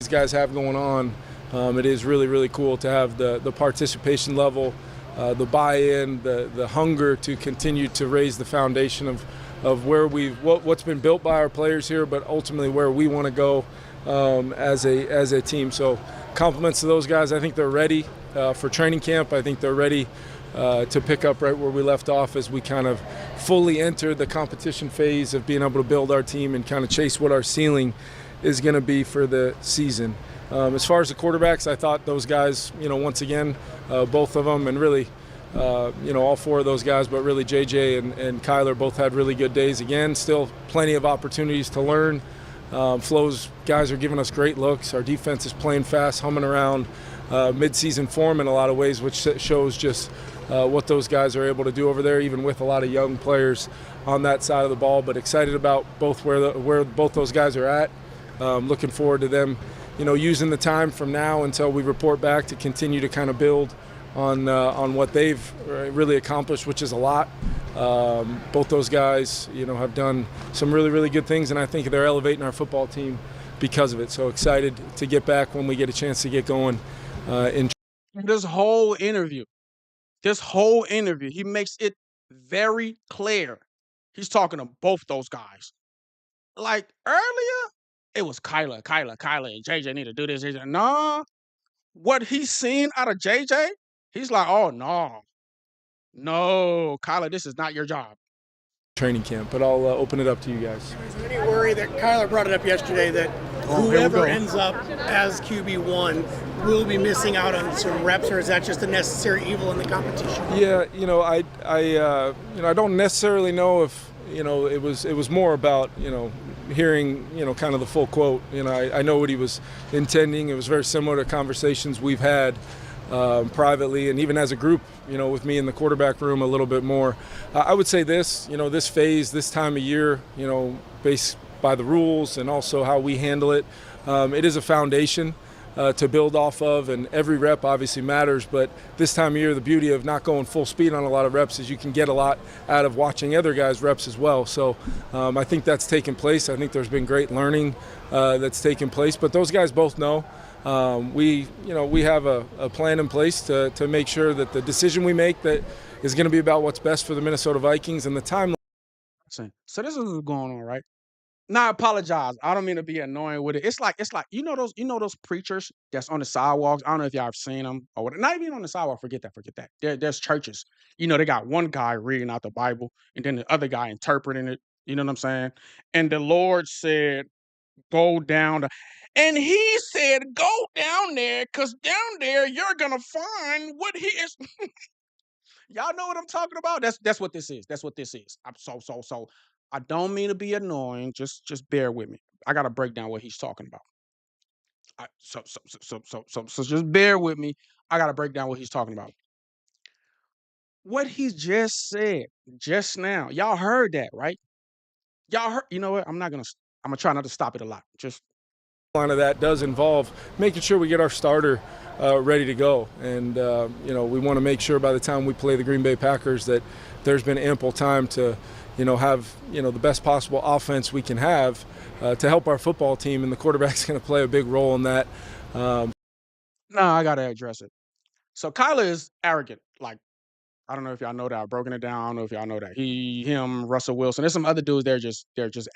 These guys have going on. It is really, really cool to have the participation level, the buy-in, the hunger to continue to raise the foundation of where what's been built by our players here, but ultimately where we want to go as a team. So compliments to those guys. I think they're ready for training camp. I think they're ready to pick up right where we left off as we kind of fully enter the competition phase of being able to build our team and kind of chase what our ceiling is going to be for the season. As far as the quarterbacks, I thought those guys, once again, both of them, and really, all four of those guys, but really JJ and Kyler both had really good days. Again, still plenty of opportunities to learn. Flo's guys are giving us great looks. Our defense is playing fast, humming around mid-season form in a lot of ways, which shows just what those guys are able to do over there, even with a lot of young players on that side of the ball. But excited about both where both those guys are at. Looking forward to them, using the time from now until we report back to continue to kind of build on what they've really accomplished, which is a lot. Both those guys, have done some really, really good things, and I think they're elevating our football team because of it. So excited to get back when we get a chance to get going.
This whole interview, he makes it very clear. He's talking to both those guys. Like earlier, it was Kyler, and JJ need to do this. JJ. Nah, what he's seen out of JJ, he's like, oh no, Kyler, this is not your job.
Training camp, but I'll open it up to you guys.
Is there any worry that Kyler brought it up yesterday that whoever ends up as QB1 will be missing out on some reps, or is that just a necessary evil in the competition?
Yeah, I don't necessarily know if it was more about hearing kind of the full quote. I know what he was intending. It was very similar to conversations we've had privately and even as a group, with me in the quarterback room a little bit more. I would say this, this phase, this time of year, based by the rules and also how we handle it, it is a foundation to build off of, and every rep obviously matters. But this time of year, the beauty of not going full speed on a lot of reps is you can get a lot out of watching other guys' reps as well. So I think that's taken place. I think there's been great learning that's taken place. But those guys both know we have a plan in place to make sure that the decision we make that is going to be about what's best for the Minnesota Vikings and the timeline.
So this is what's going on, right? Now I apologize. I don't mean to be annoying with it. It's like those preachers that's on the sidewalks. I don't know if y'all have seen them or what. Not even on the sidewalk. Forget that. There's churches. They got one guy reading out the Bible and then the other guy interpreting it. You know what I'm saying? And the Lord said, "Go down," and He said, "Go down there, cause down there you're gonna find what He is." Y'all know what I'm talking about? That's what this is. That's what this is. I'm so. I don't mean to be annoying. Just bear with me. I gotta break down what he's talking about. So just bear with me. I gotta break down what he's talking about. What he just said just now. Y'all heard that, right? Y'all heard. You know what? I'm gonna try not to stop it a lot. Just
Of that does involve making sure we get our starter ready to go, and we want to make sure by the time we play the Green Bay Packers that there's been ample time to have the best possible offense we can have to help our football team, and the quarterback's going to play a big role in that.
no, I gotta address it. So Kyler is arrogant. Like, I don't know if y'all know that. I've broken it down. I don't know if y'all know that. Him, Russell Wilson. There's some other dudes. They're just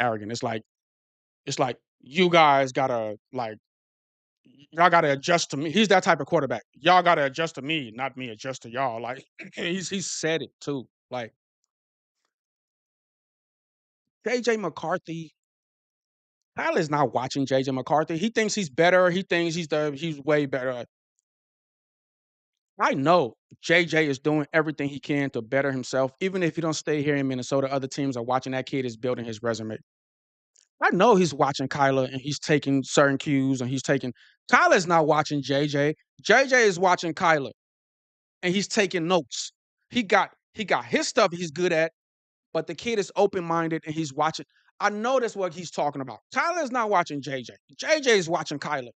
arrogant. It's like you guys gotta y'all gotta adjust to me. He's that type of quarterback. Y'all gotta adjust to me, not me adjust to y'all. Like he said it too. Like JJ McCarthy Kyler's not watching JJ McCarthy. He thinks he's better. He thinks he's way better. I know JJ is doing everything he can to better himself. Even if he don't stay here in Minnesota, other teams are watching that kid is building his resume. I know he's watching Kyler and he's taking certain cues and Kyler's not watching JJ. JJ is watching Kyler and he's taking notes. He got his stuff he's good at, but the kid is open-minded and he's watching. I know that's what he's talking about. Kyler's not watching JJ. JJ is watching Kyler.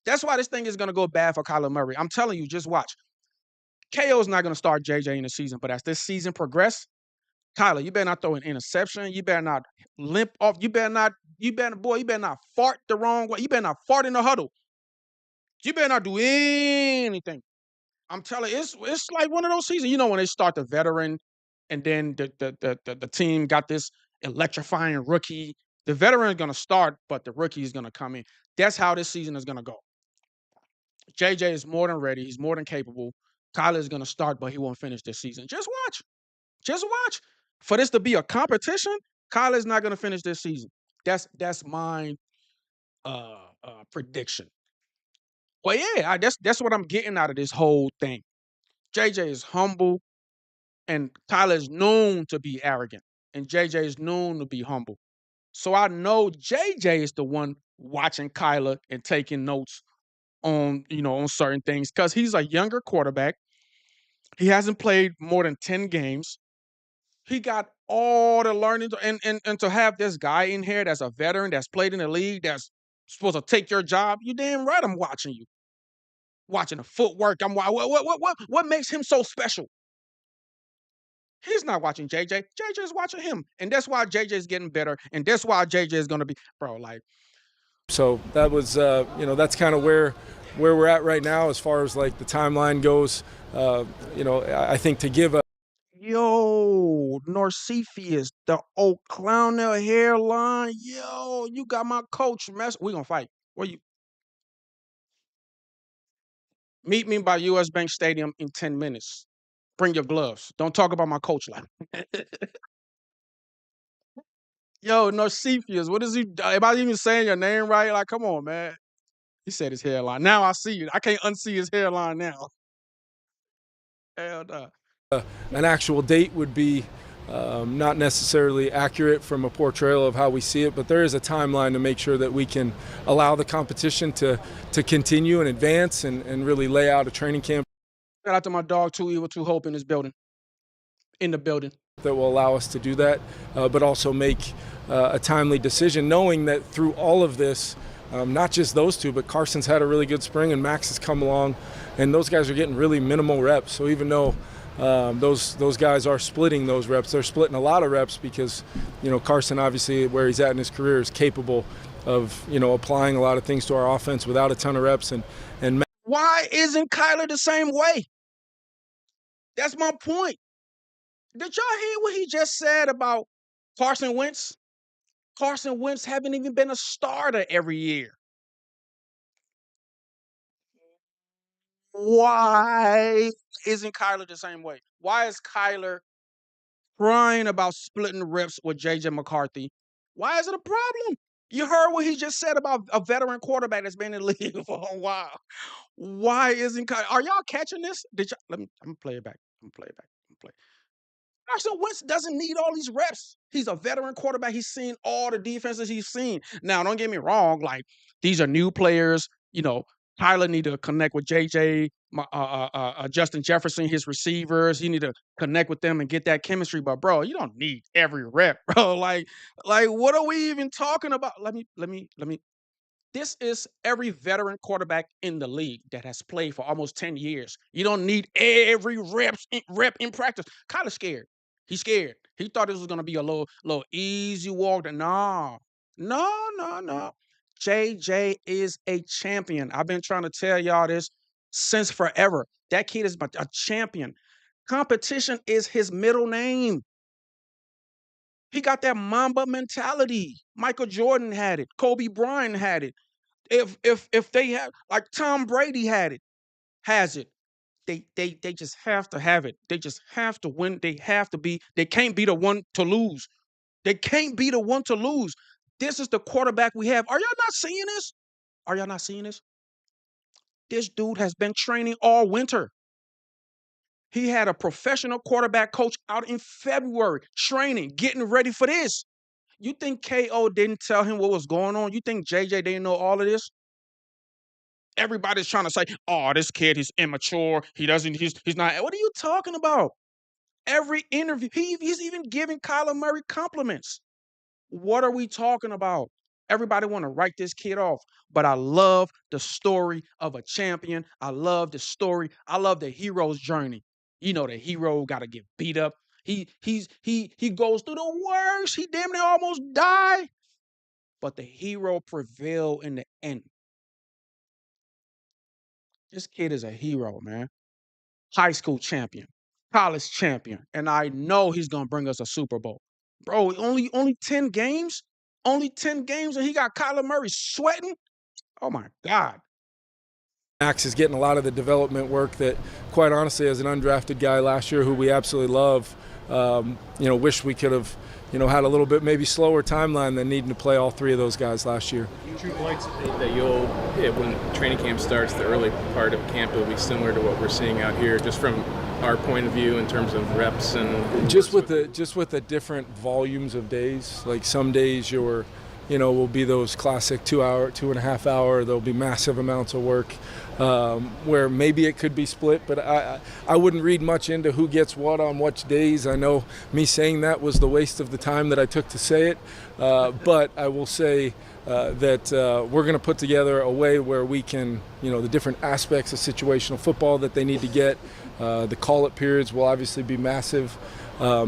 That's why this thing is going to go bad for Kyler Murray. I'm telling you, just watch. KO's not going to start JJ in the season, but as this season progresses, Kyler, you better not throw an interception. You better not limp off. You better not fart the wrong way. You better not fart in the huddle. You better not do anything. I'm telling you, it's like one of those seasons. You know, when they start the veteran and then the team got this electrifying rookie. The veteran is going to start, but the rookie is going to come in. That's how this season is going to go. JJ is more than ready. He's more than capable. Kyler is going to start, but he won't finish this season. Just watch. Just watch. For this to be a competition, Kyler's not going to finish this season. That's my prediction. Well, yeah, that's what I'm getting out of this whole thing. JJ is humble, and Kyler is known to be arrogant, and JJ is known to be humble. So I know JJ is the one watching Kyler and taking notes on certain things because he's a younger quarterback. He hasn't played more than 10 games. He got all the learning and to have this guy in here that's a veteran that's played in the league that's supposed to take your job. You damn right I'm watching you. Watching the footwork. What makes him so special? He's not watching JJ. JJ is watching him. And that's why JJ is getting better. And that's why JJ is going to be, bro, like.
So that was, that's kind of where we're at right now as far as like the timeline goes. I think to give a.
Yo, Narcephus, the old clown hairline. Yo, you got my coach mess. We gonna fight. Where you? Meet me by US Bank Stadium in 10 minutes. Bring your gloves. Don't talk about my coach like. Yo, Narcephus, what is he? Am I even saying your name right? Like, come on, man. He said his hairline. Now I see it. I can't unsee his hairline now. Hell no.
An actual date would be not necessarily accurate from a portrayal of how we see it, but there is a timeline to make sure that we can allow the competition to continue and advance and really lay out a training camp.
Shout out to my dog, Too Evil, Too Hope in the building.
That will allow us to do that, but also make a timely decision, knowing that through all of this, not just those two, but Carson's had a really good spring and Max has come along, and those guys are getting really minimal reps. So even though those guys are splitting those reps, they're splitting a lot of reps because, Carson obviously where he's at in his career is capable of, applying a lot of things to our offense without a ton of reps. And
why isn't Kyler the same way? That's my point. Did y'all hear what he just said about Carson Wentz? Carson Wentz haven't even been a starter every year. Why isn't Kyler the same way? Why is Kyler crying about splitting reps with JJ McCarthy? Why is it a problem? You heard what he just said about a veteran quarterback that's been in the league for a while. Why isn't Kyler? Are y'all catching this? I'm gonna play it back. Carson Wentz doesn't need all these reps. He's a veteran quarterback. He's seen all the defenses he's seen. Now, don't get me wrong. Like, these are new players. Tyler need to connect with JJ, Justin Jefferson, his receivers. You need to connect with them and get that chemistry. But, bro, you don't need every rep, bro. Like, what are we even talking about? Let me. This is every veteran quarterback in the league that has played for almost 10 years. You don't need every rep in practice. Kyler's scared. He's scared. He thought this was going to be a little easy walk. No. JJ is a champion. I've been trying to tell y'all this since forever. That kid is a champion. Competition is his middle name. He got that Mamba mentality. Michael Jordan had it. Kobe Bryant had it. If they have, like, Tom Brady has it. They just have to have it. They just have to win. They can't be the one to lose. They can't be the one to lose. This is the quarterback we have. Are y'all not seeing this? Are y'all not seeing this? This dude has been training all winter. He had a professional quarterback coach out in February, training, getting ready for this. You think KO didn't tell him what was going on? You think JJ didn't know all of this? Everybody's trying to say, "Oh, this kid, he's immature. He's not." What are you talking about? Every interview, he's even giving Kyler Murray compliments. What are we talking about? Everybody want to write this kid off, but I love the story of a champion. I love the story. I love the hero's journey. You know, the hero got to get beat up. He goes through the worst. He damn near almost died, but the hero prevailed in the end. This kid is a hero, man. High school champion, college champion, and I know he's gonna bring us a Super Bowl. Bro, only 10 games? Only 10 games and he got Kyler Murray sweating? Oh my God.
Max is getting a lot of the development work that, quite honestly, as an undrafted guy last year who we absolutely love, wish we could have, had a little bit maybe slower timeline than needing to play all three of those guys last year.
Do you anticipate that when training camp starts, the early part of camp will be similar to what we're seeing out here, just from our point of view in terms of reps and
just with the different volumes of days? Like some days will be those classic 2.5 hour. There'll be massive amounts of work where maybe it could be split, but I wouldn't read much into who gets what on which days. I know me saying that was the waste of the time that I took to say it, but I will say that we're going to put together a way where we can, the different aspects of situational football that they need to get. The call-up periods will obviously be massive.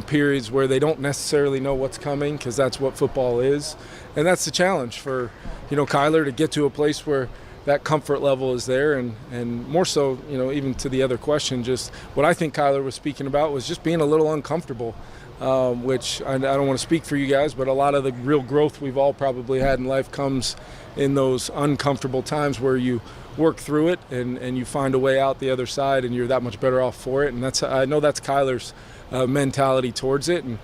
Periods where they don't necessarily know what's coming, because that's what football is, and that's the challenge for Kyler to get to a place where that comfort level is there, and more so, even to the other question, just what I think Kyler was speaking about was just being a little uncomfortable, which I don't want to speak for you guys, but a lot of the real growth we've all probably had in life comes in those uncomfortable times where you work through it and you find a way out the other side, and you're that much better off for it. And I know that's Kyler's mentality towards it, and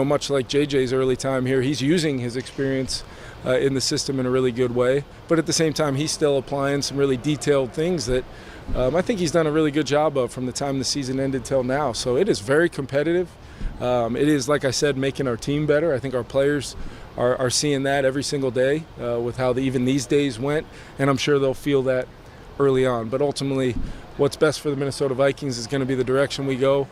much like JJ's early time here, he's using his experience in the system in a really good way, but at the same time he's still applying some really detailed things that I think he's done a really good job of from the time the season ended till now. So it is very competitive. It is, like I said, making our team better. I think our players are seeing that every single day with how even these days went, and I'm sure they'll feel that early on. But ultimately, what's best for the Minnesota Vikings is going to be the direction we go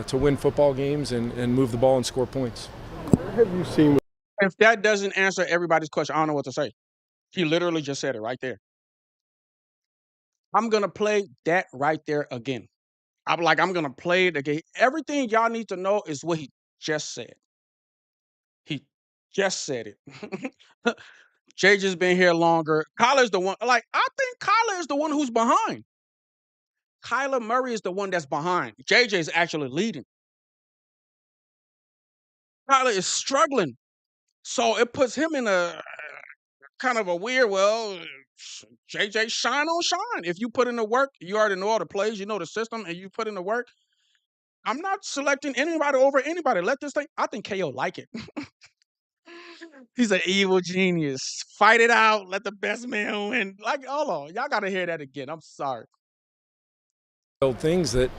to win football games and move the ball and score points.
What have you seen?
If that doesn't answer everybody's question, I don't know what to say. He literally just said it right there. I'm going to play that right there again. I'm going to play it again. Everything y'all need to know is what he just said. He just said it. JJ's been here longer. Kyler's the one. I think Kyler is the one who's behind. Kyler Murray is the one that's behind. JJ's actually leading. Kyler is struggling. So it puts him in a kind of a weird, JJ, shine on shine. If you put in the work, you already know all the plays, you know the system, and you put in the work. I'm not selecting anybody over anybody. Let this thing, I think KO like it. He's an evil genius. Fight it out. Let the best man win. Hold on. Y'all got to hear that again. I'm sorry.
Things that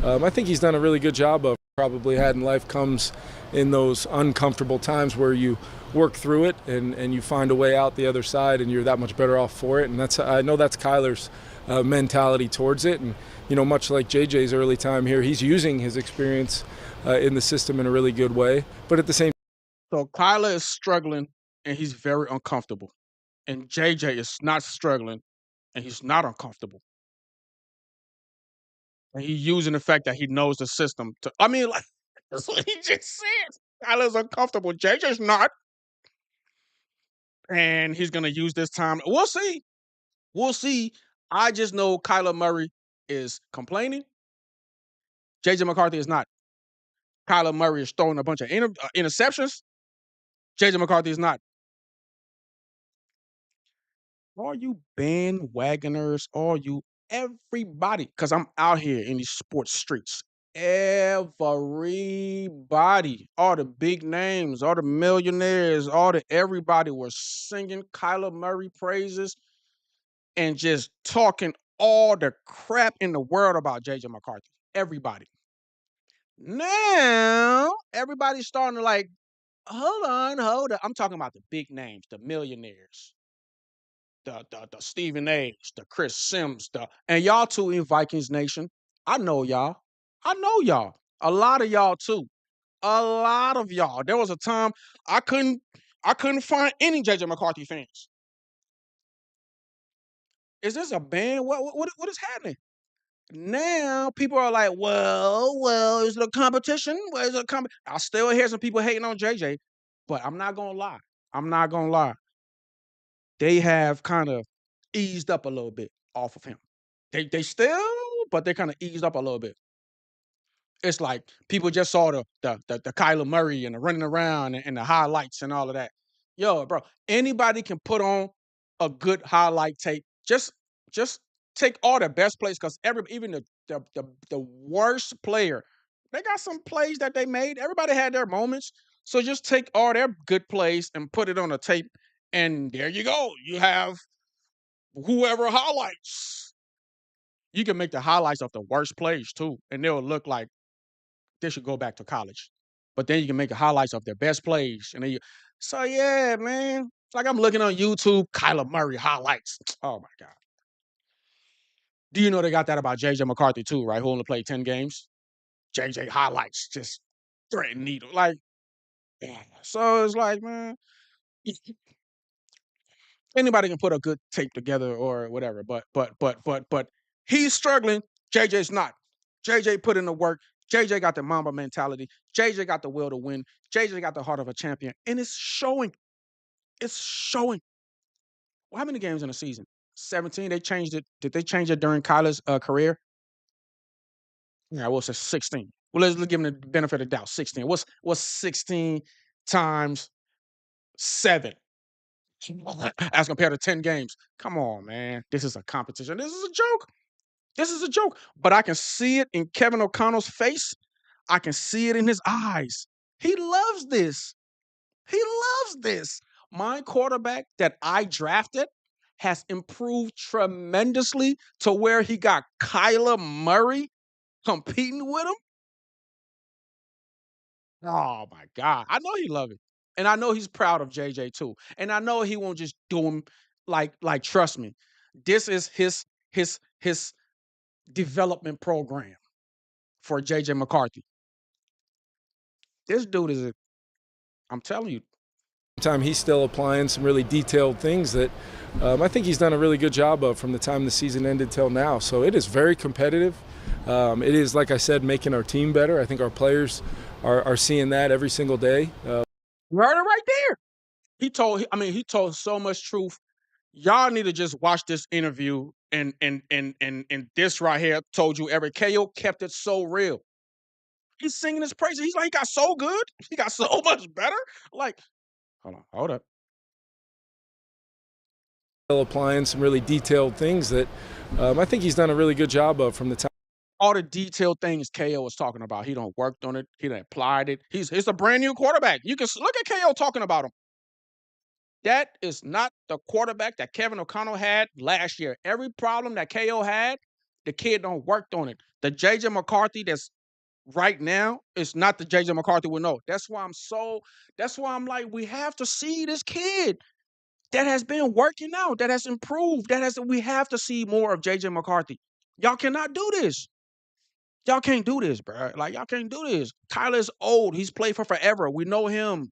I think he's done a really good job of. Probably had in life comes in those uncomfortable times where you work through it and you find a way out the other side, and you're that much better off for it. And I know that's Kyler's mentality towards it. And much like JJ's early time here, he's using his experience in the system in a really good way. But at the same
So Kyler is struggling and he's very uncomfortable. And JJ is not struggling and he's not uncomfortable. And he's using the fact that he knows the system to, that's what he just said. Kyler's uncomfortable. JJ's not. And he's going to use this time. We'll see. We'll see. I just know Kyler Murray is complaining. JJ McCarthy is not. Kyler Murray is throwing a bunch of interceptions. JJ McCarthy is not. All you bandwagoners, everybody, because I'm out here in these sports streets. everybody, all the big names, all the millionaires, everybody was singing Kyler Murray praises and just talking all the crap in the world about JJ McCarthy. Everybody. Now, everybody's starting to like, hold on, hold up. I'm talking about the big names, the millionaires, the Stephen A's, the Chris Sims, and y'all too in Vikings Nation. I know y'all. I know y'all. A lot of y'all too. A lot of y'all. There was a time I couldn't find any JJ McCarthy fans. Is this a band? What is happening? Now people are like, well, is it a competition? Well, is it I still hear some people hating on JJ, but I'm not gonna lie. I'm not gonna lie. They have kind of eased up a little bit off of him. They still, but they kind of eased up a little bit. It's like people just saw the Kyler Murray and the running around and the highlights and all of that. Yo, bro, anybody can put on a good highlight tape. Just take all the best plays because even the worst player, they got some plays that they made. Everybody had their moments. So just take all their good plays and put it on a tape, and there you go. You have whoever highlights. You can make the highlights of the worst plays too, and they'll look like they should go back to college. But then you can make the highlights of their best plays. And then so yeah, man. It's like I'm looking on YouTube, Kyler Murray highlights. Oh my God. Do you know they got that about JJ McCarthy too, right? Who only played 10 games? JJ highlights, just threading needle. Like, yeah. So it's like, man, anybody can put a good tape together or whatever, but he's struggling. JJ's not. JJ put in the work. JJ got the Mamba mentality. JJ got the will to win. JJ got the heart of a champion, and it's showing. It's showing. Well, how many games in a season? 17. They changed it. Did they change it during Kyler's career? Yeah, we'll say 16. Well, let's give him the benefit of the doubt. 16. What's 16 times 7? As compared to 10 games. Come on, man. This is a competition. This is a joke. This is a joke. But I can see it in Kevin O'Connell's face. I can see it in his eyes. He loves this. He loves this. My quarterback that I drafted has improved tremendously to where he got Kyler Murray competing with him. Oh my God. I know he loves it. And I know he's proud of JJ too. And I know he won't just do him like trust me. This is his development program for JJ McCarthy. This dude is I'm telling you.
Time he's still applying some really detailed things that I think he's done a really good job of from the time the season ended till now. So it is very competitive. It is, like I said, making our team better. I think our players are seeing that every single day.
You heard it right there. He told so much truth. Y'all need to just watch this interview and this right here told you every KO kept it so real. He's singing his praises. He's like, he got so good. He got so much better. Like, hold up.
Still applying some really detailed things that I think he's done a really good job of from the time.
All the detailed things KO was talking about. He done worked on it. He done applied it. He's a brand new quarterback. You can look at KO talking about him. That is not the quarterback that Kevin O'Connell had last year. Every problem that KO had, the kid done worked on it. The JJ McCarthy that's right now is not the JJ McCarthy we know. That's why I'm like, we have to see this kid that has been working out, that has improved, we have to see more of JJ McCarthy. Y'all cannot do this. Y'all can't do this, bro. Like, y'all can't do this. Kyler's old. He's played for forever. We know him.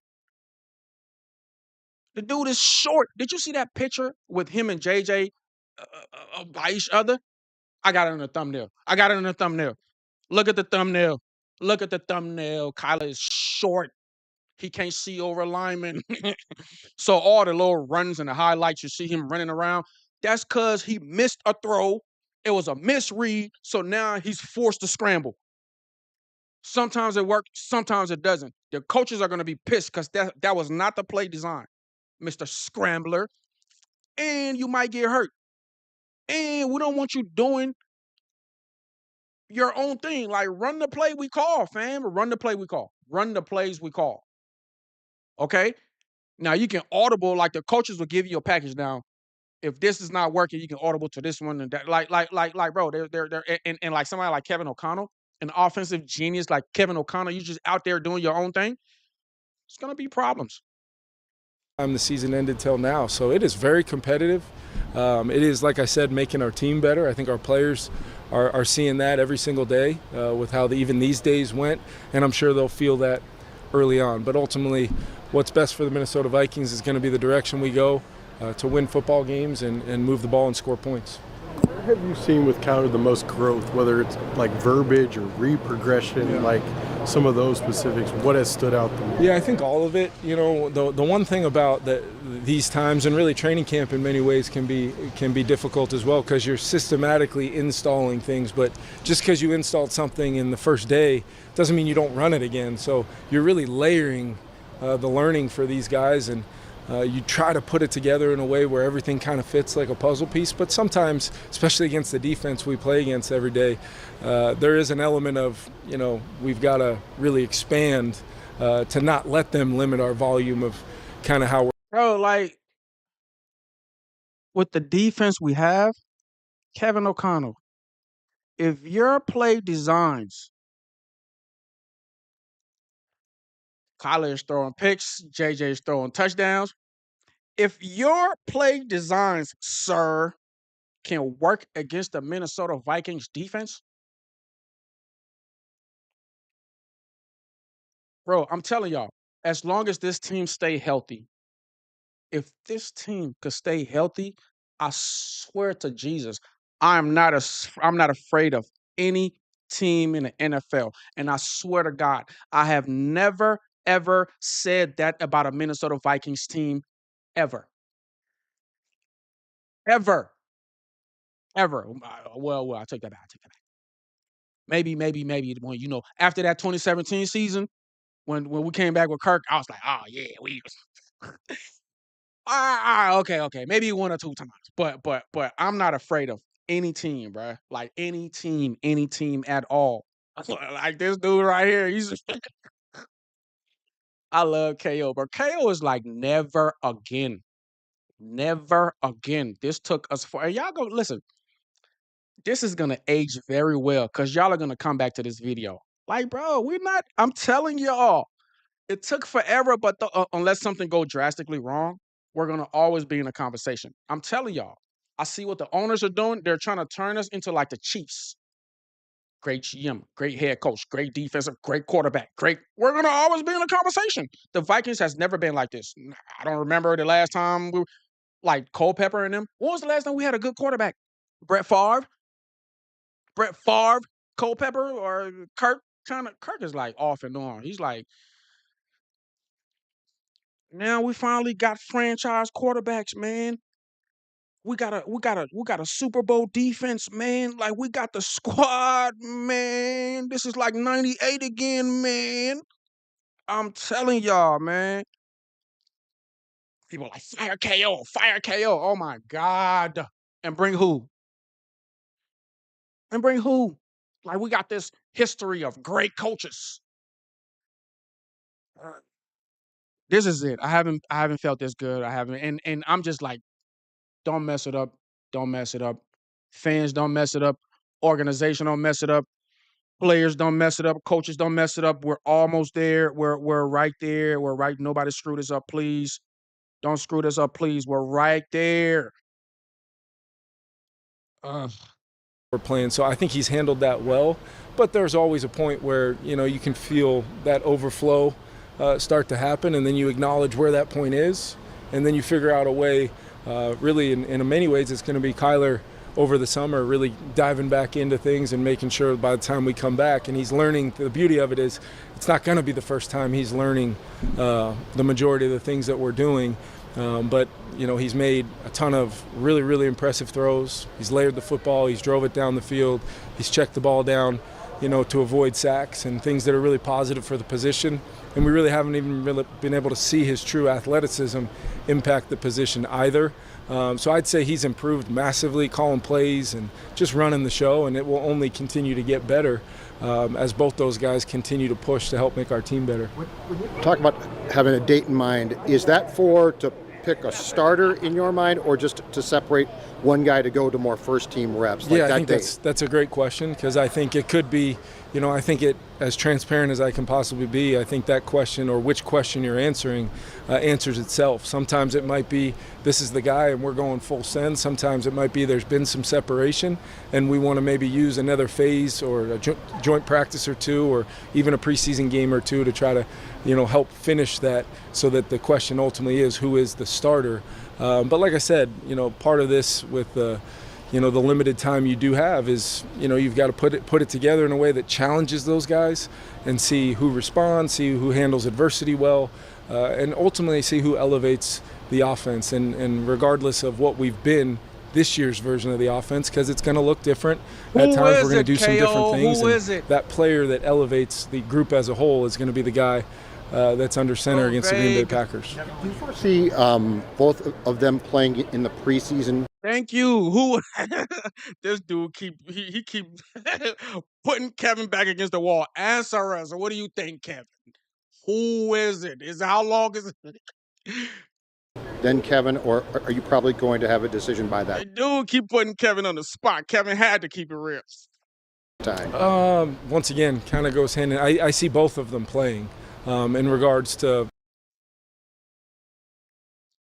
The dude is short. Did you see that picture with him and JJ by each other? I got it in the thumbnail. Look at the thumbnail. Look at the thumbnail. Kyler is short. He can't see over linemen. So all the little runs and the highlights, you see him running around. That's because he missed a throw. It was a misread. So now he's forced to scramble. Sometimes it works, sometimes it doesn't. The coaches are going to be pissed because that was not the play design, Mr. Scrambler. And you might get hurt. And we don't want you doing your own thing. Like, run the play we call, fam. Run the play we call. Run the plays we call. Okay? Now, you can audible, like the coaches will give you a package now. If this is not working, you can audible to this one and that. Like, bro, they're and like somebody like Kevin O'Connell, an offensive genius like Kevin O'Connell, you just out there doing your own thing, it's gonna be problems.
The season ended till now, so it is very competitive. It is, like I said, making our team better. I think our players are seeing that every single day with how even these days went, and I'm sure they'll feel that early on. But ultimately, what's best for the Minnesota Vikings is going to be the direction we go to win football games and move the ball and score points.
Where have you seen with Kyler the most growth, whether it's like verbiage or reprogression, like some of those specifics? What has stood out the most?
Yeah, I think all of it. You know, the one thing about these times, and really training camp in many ways can be difficult as well, because you're systematically installing things. But just because you installed something in the first day doesn't mean you don't run it again. So you're really layering the learning for these guys, and you try to put it together in a way where everything kind of fits like a puzzle piece. But sometimes, especially against the defense we play against every day, there is an element of, you know, we've got to really expand to not let them limit our volume of kind of how we're.
Bro, like, with the defense we have, Kevin O'Connell, if your play designs, Kyler is throwing picks, JJ is throwing touchdowns. If your play designs, sir, can work against the Minnesota Vikings defense, bro, I'm telling y'all, as long as this team stay healthy, if this team could stay healthy, I swear to Jesus, I'm not afraid of any team in the NFL. And I swear to God, I have never ever said that about a Minnesota Vikings team ever. Ever. Ever. Well, I take that back. Maybe when, you know, after that 2017 season, when we came back with Kirk, I was like, oh yeah, we okay. Maybe one or two times. But I'm not afraid of any team, bruh. Like any team at all. Like this dude right here. I love KO, but KO is like never again. Never again. This took us for, and y'all go listen. This is gonna age very well because y'all are gonna come back to this video. Like, bro, we're not. I'm telling y'all, it took forever, but unless something go drastically wrong, we're gonna always be in a conversation. I'm telling y'all. I see what the owners are doing. They're trying to turn us into like the Chiefs. Great GM, great head coach, great defensive, great quarterback, great. We're gonna always be in a conversation. The Vikings has never been like this. I don't remember the last time we like Culpepper and them. When was the last time we had a good quarterback? Brett Favre, Culpepper, or Kirk. Kirk is like off and on. He's like, now we finally got franchise quarterbacks, man. We got a Super Bowl defense, man. Like we got the squad, man. This is like 98 again, man. I'm telling y'all, man. People are like fire KO, fire KO. Oh my God. And bring who? And bring who? Like we got this history of great coaches. This is it. I haven't felt this good. I haven't, and I'm just like, don't mess it up. Don't mess it up. Fans don't mess it up. Organization don't mess it up. Players don't mess it up. Coaches don't mess it up. We're almost there. We're right there. We're right. Nobody screw this up, please. Don't screw this up, please. We're right there.
We're playing. So I think he's handled that well, but there's always a point where, you know, you can feel that overflow start to happen, and then you acknowledge where that point is, and then you figure out a way. Really, in many ways, it's going to be Kyler over the summer really diving back into things and making sure by the time we come back, and he's learning. The beauty of it is it's not going to be the first time he's learning the majority of the things that we're doing. But, you know, he's made a ton of really, really impressive throws. He's layered the football. He's drove it down the field. He's checked the ball down, you know, to avoid sacks and things that are really positive for the position. And we really haven't even really been able to see his true athleticism impact the position either. So I'd say he's improved massively, calling plays and just running the show, and it will only continue to get better as both those guys continue to push to help make our team better.
Talk about having a date in mind. Is that to pick a starter in your mind, or just to separate one guy to go to more first team reps?
I think that's a great question, because I think it could be, I think it, as transparent as I can possibly be, I think that question, or which question you're answering, answers itself. Sometimes it might be, this is the guy and we're going full send. Sometimes it might be there's been some separation and we want to maybe use another phase or a joint practice or two, or even a preseason game or two to try to, help finish that, so that the question ultimately is, who is the starter? But like I said, part of this with the limited time you do have is, you've got to put it together in a way that challenges those guys and see who responds, see who handles adversity well, and ultimately see who elevates the offense. And regardless of what we've been this year's version of the offense, because it's going to look different. At times we're going to do some different things.
Who is it?
That player that elevates the group as a whole is going to be the guy that's under center against the Green Bay Packers.
Do you foresee both of them playing in the preseason?
Thank you. Who? This dude keep putting Kevin back against the wall. Answer us. What do you think, Kevin? Who is it? How long is it?
Then Kevin, or are you probably going to have a decision by that
Dude keep putting Kevin on the spot. Kevin had to keep it real.
time?
Once again, kind of goes hand in. I see both of them playing in regards to.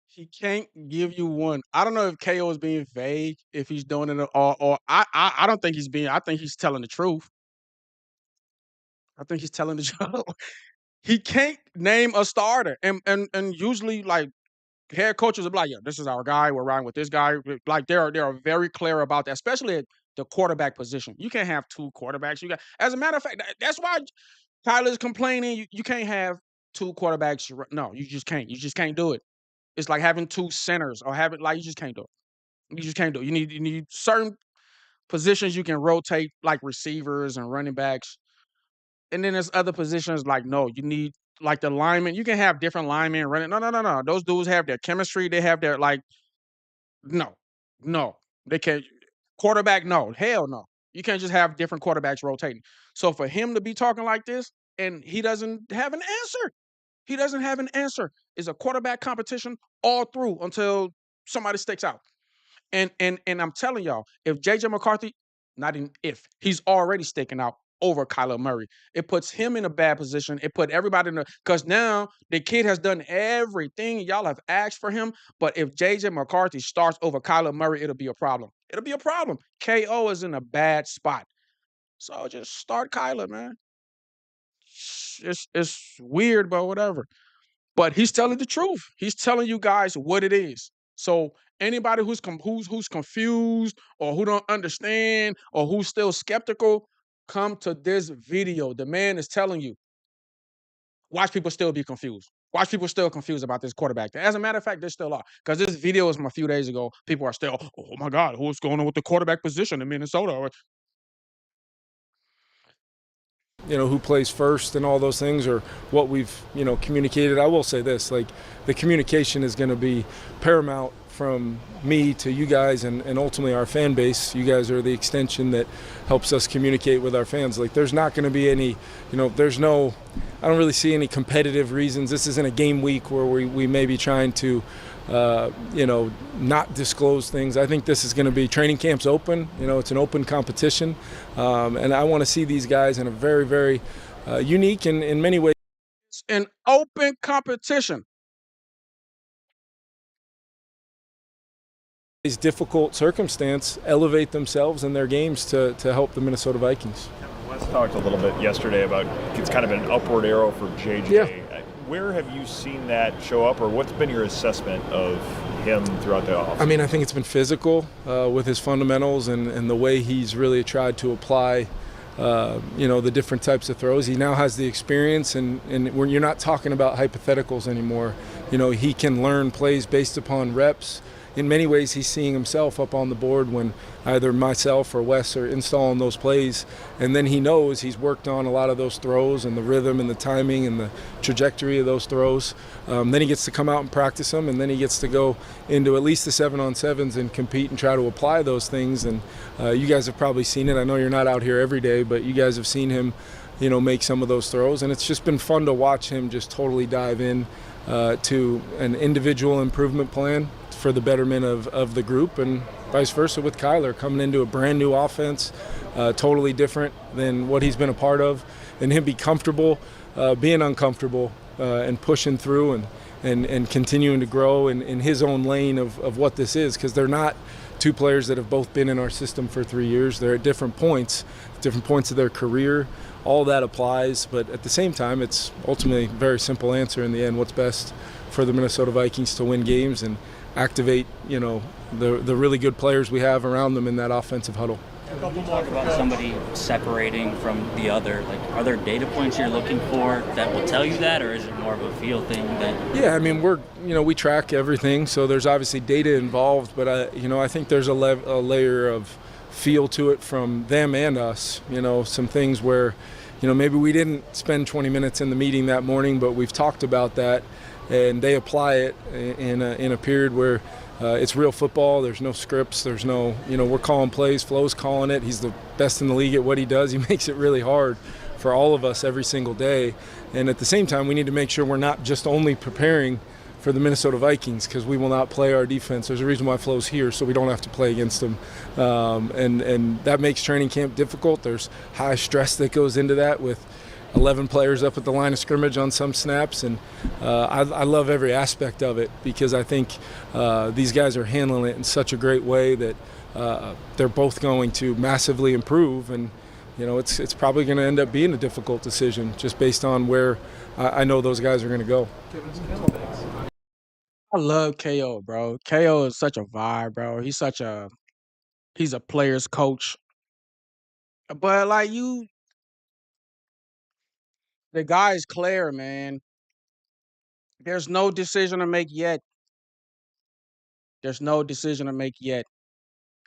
He can't give you one. I don't know if KO is being vague, if he's doing it, or I don't think he's being. I think he's telling the truth. I think he's telling the truth. He can't name a starter, and usually like head coaches will be like, "Yeah, this is our guy. We're riding with this guy." Like they are very clear about that, especially at the quarterback position. You can't have two quarterbacks. As a matter of fact, that's why Tyler's complaining. You can't have two quarterbacks. No, you just can't. You just can't do it. It's like having two centers, or having, like, you just can't do it. You just can't do it. You need certain positions you can rotate, like receivers and running backs. And then there's other positions like, no, you need, like, the linemen. You can have different linemen running. No. Those dudes have their chemistry. They have their, like, no. They can't. Quarterback, no. Hell no. You can't just have different quarterbacks rotating. So for him to be talking like this and he doesn't have an answer. He doesn't have an answer. It's a quarterback competition all through until somebody sticks out. And I'm telling y'all, if JJ McCarthy, not even if, he's already sticking out over Kyler Murray. It puts him in a bad position. It put everybody in because now the kid has done everything y'all have asked for him. But if JJ McCarthy starts over Kyler Murray, it'll be a problem. It'll be a problem. KO is in a bad spot. So just start Kyler, man. It's weird, but whatever. But he's telling the truth. He's telling you guys what it is. So anybody who's confused, or who don't understand, or who's still skeptical, come to this video. The man is telling you. Watch people still be confused. Watch people still confused about this quarterback. As a matter of fact, they still are. Because this video is from a few days ago. People are still, oh my God, what's going on with the quarterback position in Minnesota?
Who plays first and all those things, or what we've, communicated. I will say this, like, the communication is going to be paramount from me to you guys and ultimately our fan base. You guys are the extension that helps us communicate with our fans. Like, there's not going to be any, I don't really see any competitive reasons. This isn't a game week where we may be trying to, not disclose things. I think this is going to be, training camp's open. It's an open competition. And I want to see these guys in a very, very unique and in many ways.
An open competition.
Difficult circumstance, elevate themselves in their games to help the Minnesota Vikings.
Wes talked a little bit yesterday about it's kind of an upward arrow for JJ.
Yeah.
Where have you seen that show up, or what's been your assessment of him throughout the offseason?
I think it's been physical with his fundamentals and the way he's really tried to apply the different types of throws. He now has the experience, and when you're not talking about hypotheticals anymore, he can learn plays based upon reps. in many ways he's seeing himself up on the board when either myself or Wes are installing those plays, and then he knows he's worked on a lot of those throws and the rhythm and the timing and the trajectory of those throws. Then he gets to come out and practice them, and then he gets to go into at least the 7-on-7s and compete and try to apply those things. And you guys have probably seen it. I know you're not out here every day, but you guys have seen him, make some of those throws, and it's just been fun to watch him just totally dive in to an individual improvement plan for the betterment of the group, and vice versa with Kyler coming into a brand new offense, totally different than what he's been a part of, and him be comfortable being uncomfortable and pushing through and continuing to grow in his own lane of what this is, because they're not two players that have both been in our system for 3 years. They're at different points of their career. All that applies, but at the same time, it's ultimately a very simple answer in the end: what's best for the Minnesota Vikings to win games and activate, the really good players we have around them in that offensive huddle.
When you talk about somebody separating from the other, like, are there data points you're looking for that will tell you that, or is it more of a feel thing that?
Yeah, I mean, we track everything, so there's obviously data involved, but I think there's a layer of feel to it from them and us. Some things where, maybe we didn't spend 20 minutes in the meeting that morning, but we've talked about that, and they apply it in a period where it's real football. There's no scripts. There's no, we're calling plays. Flo's calling it. He's the best in the league at what he does. He makes it really hard for all of us every single day. And at the same time, we need to make sure we're not just only preparing for the Minnesota Vikings, because we will not play our defense. There's a reason why Flo's here, so we don't have to play against them. And that makes training camp difficult. There's high stress that goes into that with 11 players up at the line of scrimmage on some snaps, and I love every aspect of it, because I think these guys are handling it in such a great way that they're both going to massively improve, and it's probably going to end up being a difficult decision just based on where I know those guys are going to go.
I love KO, bro. KO is such a vibe, bro. He's a player's coach. But the guy is clear, man. There's no decision to make yet. There's no decision to make yet.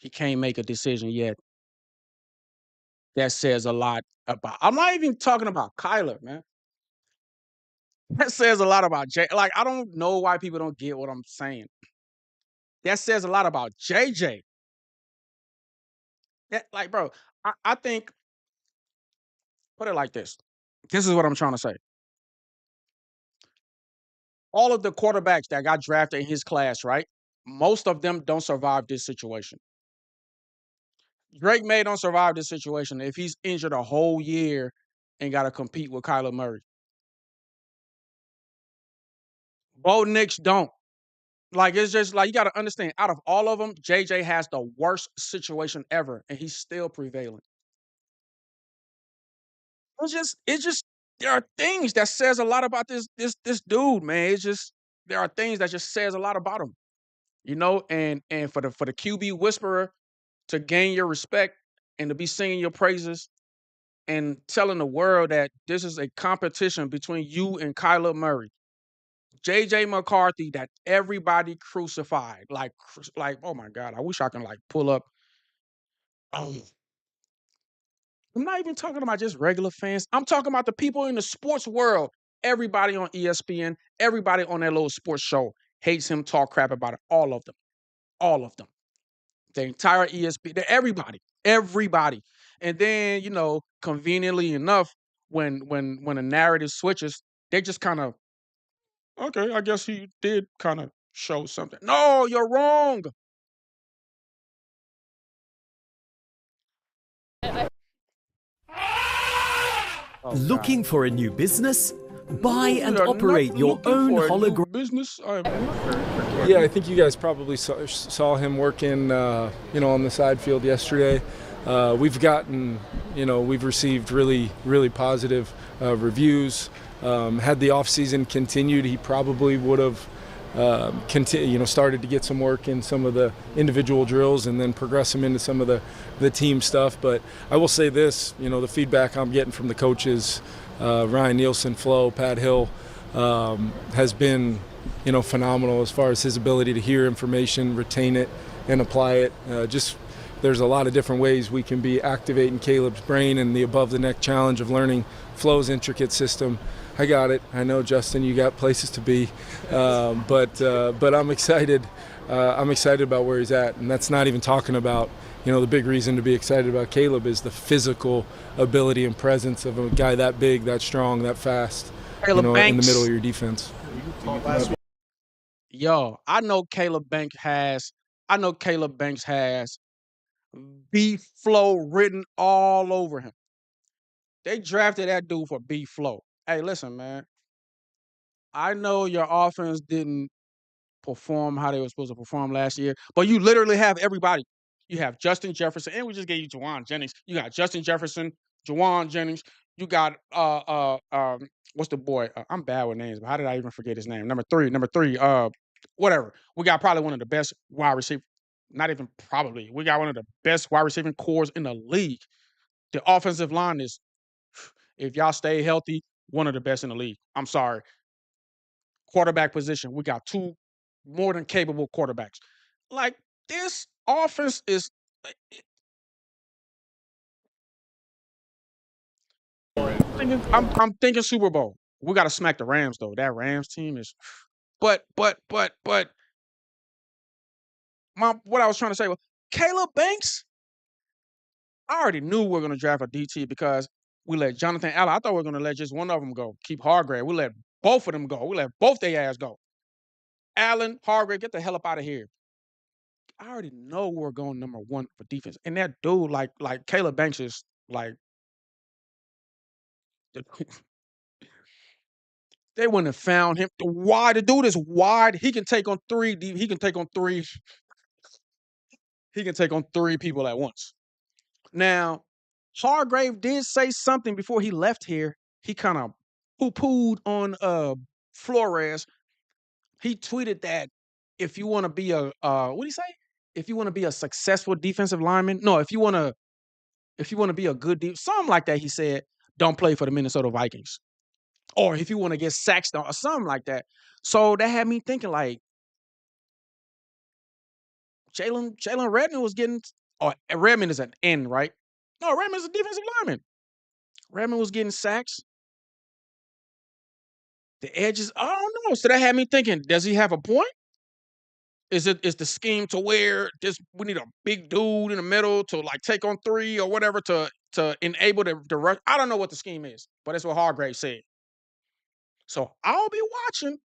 He can't make a decision yet. That says a lot about. I'm not even talking about Kyler, man. That says a lot about Jay. I don't know why people don't get what I'm saying. That says a lot about JJ. Bro, I think, put it like this. This is what I'm trying to say. All of the quarterbacks that got drafted in his class, right? Most of them don't survive this situation. Drake May don't survive this situation if he's injured a whole year and got to compete with Kyler Murray. Bo Nix don't. It's just you got to understand, out of all of them, JJ has the worst situation ever, and he's still prevailing. It's just there are things that says a lot about this dude, man. It's just there are things that just says a lot about him, and for the QB whisperer to gain your respect and to be singing your praises and telling the world that this is a competition between you and Kyler Murray. JJ McCarthy that everybody crucified. Oh my God, I wish I can pull up. I'm not even talking about just regular fans. I'm talking about the people in the sports world. Everybody on ESPN, everybody on that little sports show hates him, talk crap about it. All of them. All of them. The entire ESPN, everybody. And then, conveniently enough, when a narrative switches, they just kind of, okay, I guess he did kind of show something. No, you're wrong.
Looking for a new business? Buy and
We are
operate
not
your
looking
own
for a new
hologram.
business.
Yeah, I think you guys probably saw him working, on the side field yesterday. We've gotten, we've received really, really positive reviews. Had the offseason continued, he probably would have started to get some work in some of the individual drills and then progress him into some of the team stuff. But I will say this, the feedback I'm getting from the coaches, Ryan Nielsen, Flo, Pat Hill, has been, phenomenal as far as his ability to hear information, retain it, and apply it. There's a lot of different ways we can be activating Caleb's brain and the above-the-neck challenge of learning Flo's intricate system. I got it. I know, Justin, you got places to be, but I'm excited. I'm excited about where he's at, and that's not even talking about, the big reason to be excited about Caleb is the physical ability and presence of a guy that big, that strong, that fast, in the middle of your defense.
Yo, I know Caleb Banks has B-Flow written all over him. They drafted that dude for B-Flow. Hey, listen, man. I know your offense didn't perform how they were supposed to perform last year, but you literally have everybody. You have Justin Jefferson, and we just gave you Juwan Jennings. You got Justin Jefferson, Juwan Jennings. You got what's the boy? I'm bad with names, but how did I even forget his name? Number three. Whatever. We got probably one of the best wide receiver. Not even probably. We got one of the best wide receiving cores in the league. The offensive line is, if y'all stay healthy, one of the best in the league. I'm sorry. Quarterback position, we got two more than capable quarterbacks. Like, this offense is. I'm thinking Super Bowl. We got to smack the Rams though. That Rams team is. But. What I was trying to say was Caleb Banks. I already knew we were going to draft a DT because we let Jonathan Allen. I thought we were going to let just one of them go. Keep Hargrave. We let both of them go. We let both their ass go. Allen, Hargrave, get the hell up out of here. I already know we're going number one for defense. And that dude, like Caleb Banks is like, they wouldn't have found him. The dude is wide. He can take on three. He can take on three people at once. Now, Hargrave did say something before he left here. He kind of poo-pooed on Flores. He tweeted that if you want to be what did he say? If you want to be a successful defensive lineman, no, if you want to be a good something like that, he said, don't play for the Minnesota Vikings. Or if you want to get sacked or something like that. So that had me thinking like Jalen Redmond was getting, or Redmond is an end, right? No, Redmond is a defensive lineman. Redmond was getting sacks. The edges, I don't know. So that had me thinking, does he have a point? Is the scheme to where we need a big dude in the middle to like take on three or whatever to enable the rush? I don't know what the scheme is, but that's what Hargrave said. So I'll be watching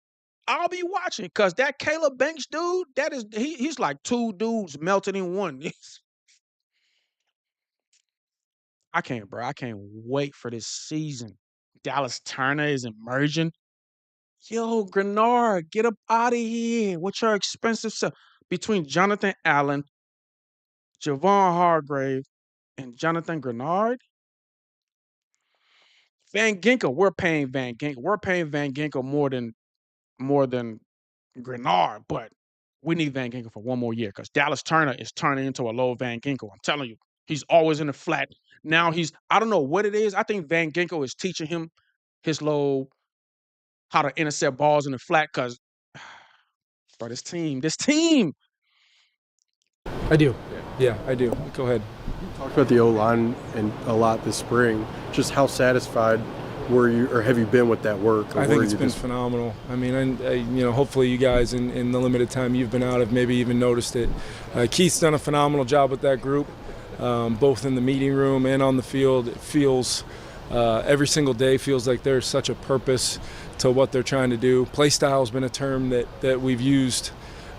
because that Caleb Banks dude, he's like two dudes melted in one. I can't wait for this season. Dallas Turner is emerging. Yo, Grenard, get up out of here with your expensive stuff. Between Jonathan Allen, Javon Hargrave, and Jonathan Grenard. Van Ginkel, we're paying Van Ginkel. We're paying Van Ginkel more than Grenard, but we need Van Ginkel for one more year because Dallas Turner is turning into a low Van Ginkel. I'm telling you, he's always in the flat. Now I don't know what it is. I think Van Ginkel is teaching him his low, how to intercept balls in the flat because, bro, this team.
I do. Yeah, I do. Go ahead.
You talked about the O-line and a lot this spring. Just how satisfied were you, or have you been with that work?
I think it's been phenomenal. I mean, hopefully you guys in the limited time you've been out have maybe even noticed it. Keith's done a phenomenal job with that group, both in the meeting room and on the field. It feels every single day feels like there's such a purpose to what they're trying to do. Play style has been a term that we've used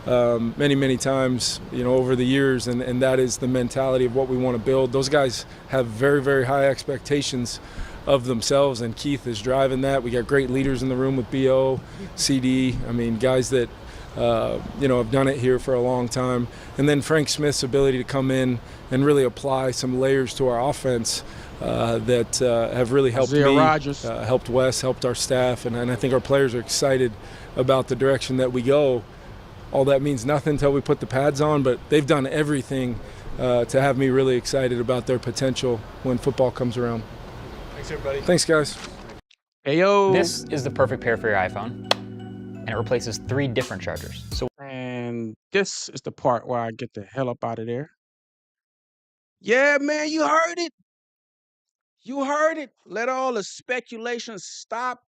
many times, over the years, and that is the mentality of what we want to build. Those guys have very, very high expectations of themselves, and Keith is driving that. We got great leaders in the room with BO, CD. I mean, guys that have done it here for a long time. And then Frank Smith's ability to come in and really apply some layers to our offense that have really helped
Isaiah
me,
Rodgers.
helped Wes, helped our staff, and I think our players are excited about the direction that we go. All that means nothing until we put the pads on, but they've done everything to have me really excited about their potential when football comes around.
Thanks, everybody.
Thanks, guys.
Ayo.
This is the perfect pair for your iPhone, and it replaces 3 different chargers. So
And this is the part where I get the hell up out of there. Yeah, man, you heard it. You heard it. Let all the speculation stop.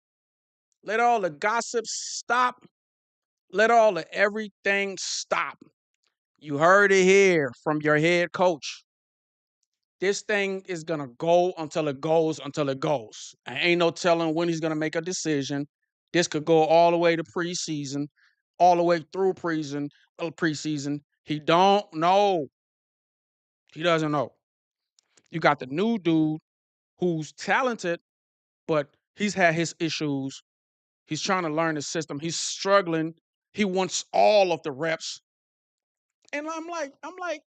Let all the gossip stop. Let all the everything stop. You heard it here from your head coach. This thing is going to go until it goes, until it goes. And ain't no telling when he's going to make a decision. This could go all the way to preseason, all the way through preseason. He don't know. He doesn't know. You got the new dude who's talented, but he's had his issues. He's trying to learn the system. He's struggling. He wants all of the reps. And I'm like,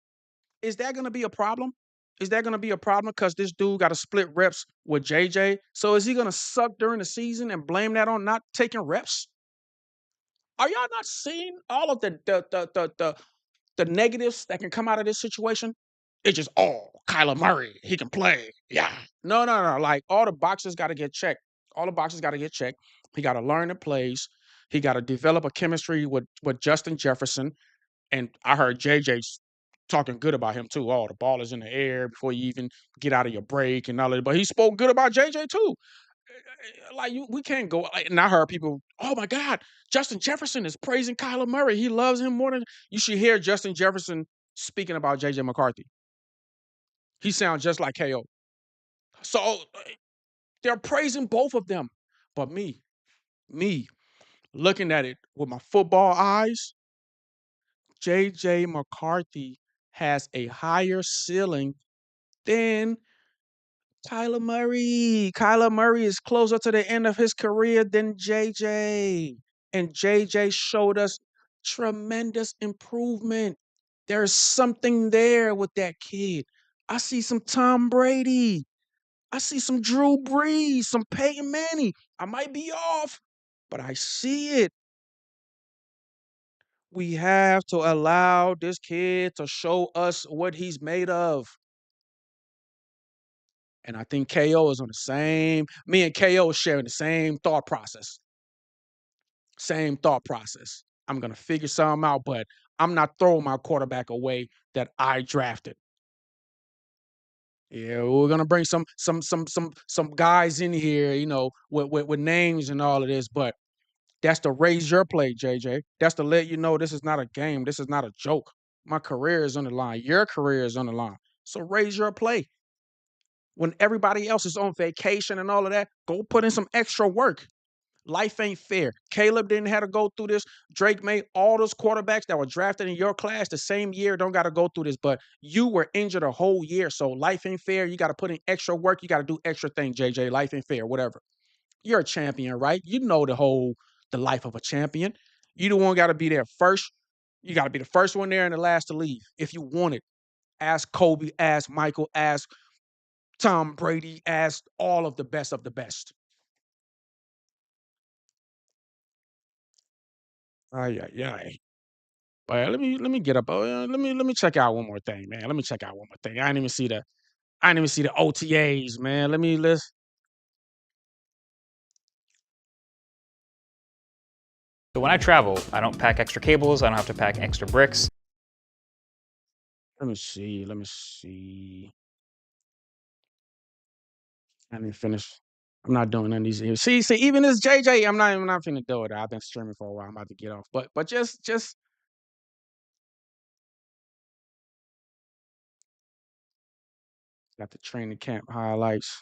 is that going to be a problem? Is that going to be a problem because this dude got to split reps with JJ? So is he going to suck during the season and blame that on not taking reps? Are y'all not seeing all of the negatives that can come out of this situation? It's just, Kyler Murray, he can play. Yeah. No. Like, all the boxes got to get checked. All the boxes got to get checked. He got to learn the plays. He got to develop a chemistry with Justin Jefferson. And I heard JJ's talking good about him too. The ball is in the air before you even get out of your break and all that. But he spoke good about JJ too. Like, we can't go. And I heard people, oh my God, Justin Jefferson is praising Kyler Murray. He loves him more than. You should hear Justin Jefferson speaking about JJ McCarthy. He sounds just like KO. So they're praising both of them. But me, looking at it with my football eyes, JJ McCarthy has a higher ceiling than Kyler Murray. Kyler Murray is closer to the end of his career than JJ. And JJ showed us tremendous improvement. There's something there with that kid. I see some Tom Brady. I see some Drew Brees, some Peyton Manning. I might be off, but I see it. We have to allow this kid to show us what he's made of. And I think KO is on the same. Me and KO are sharing the same thought process. I'm going to figure something out, but I'm not throwing my quarterback away that I drafted. Yeah, we're gonna bring some guys in here, with names and all of this, but that's to raise your play, JJ. That's to let you know this is not a game. This is not a joke. My career is on the line. Your career is on the line. So raise your play. When everybody else is on vacation and all of that, go put in some extra work. Life ain't fair. Caleb didn't have to go through this. Drake made all those quarterbacks that were drafted in your class the same year don't got to go through this, but you were injured a whole year, so life ain't fair. You got to put in extra work. You got to do extra things, JJ. Life ain't fair, whatever. You're a champion, right? You know the life of a champion. You the one got to be there first. You got to be the first one there and the last to leave if you want it. Ask Kobe, ask Michael, ask Tom Brady, ask all of the best of the best. Ay. But let me get up. Let me check out one more thing, man. Let me check out one more thing. I didn't even see the OTAs, man. Let's.
So when I travel, I don't pack extra cables. I don't have to pack extra bricks.
Let me see. I didn't finish. I'm not doing none of these. See, even this JJ, I'm not finna do it. I've been streaming for a while. I'm about to get off. But just got the training camp highlights.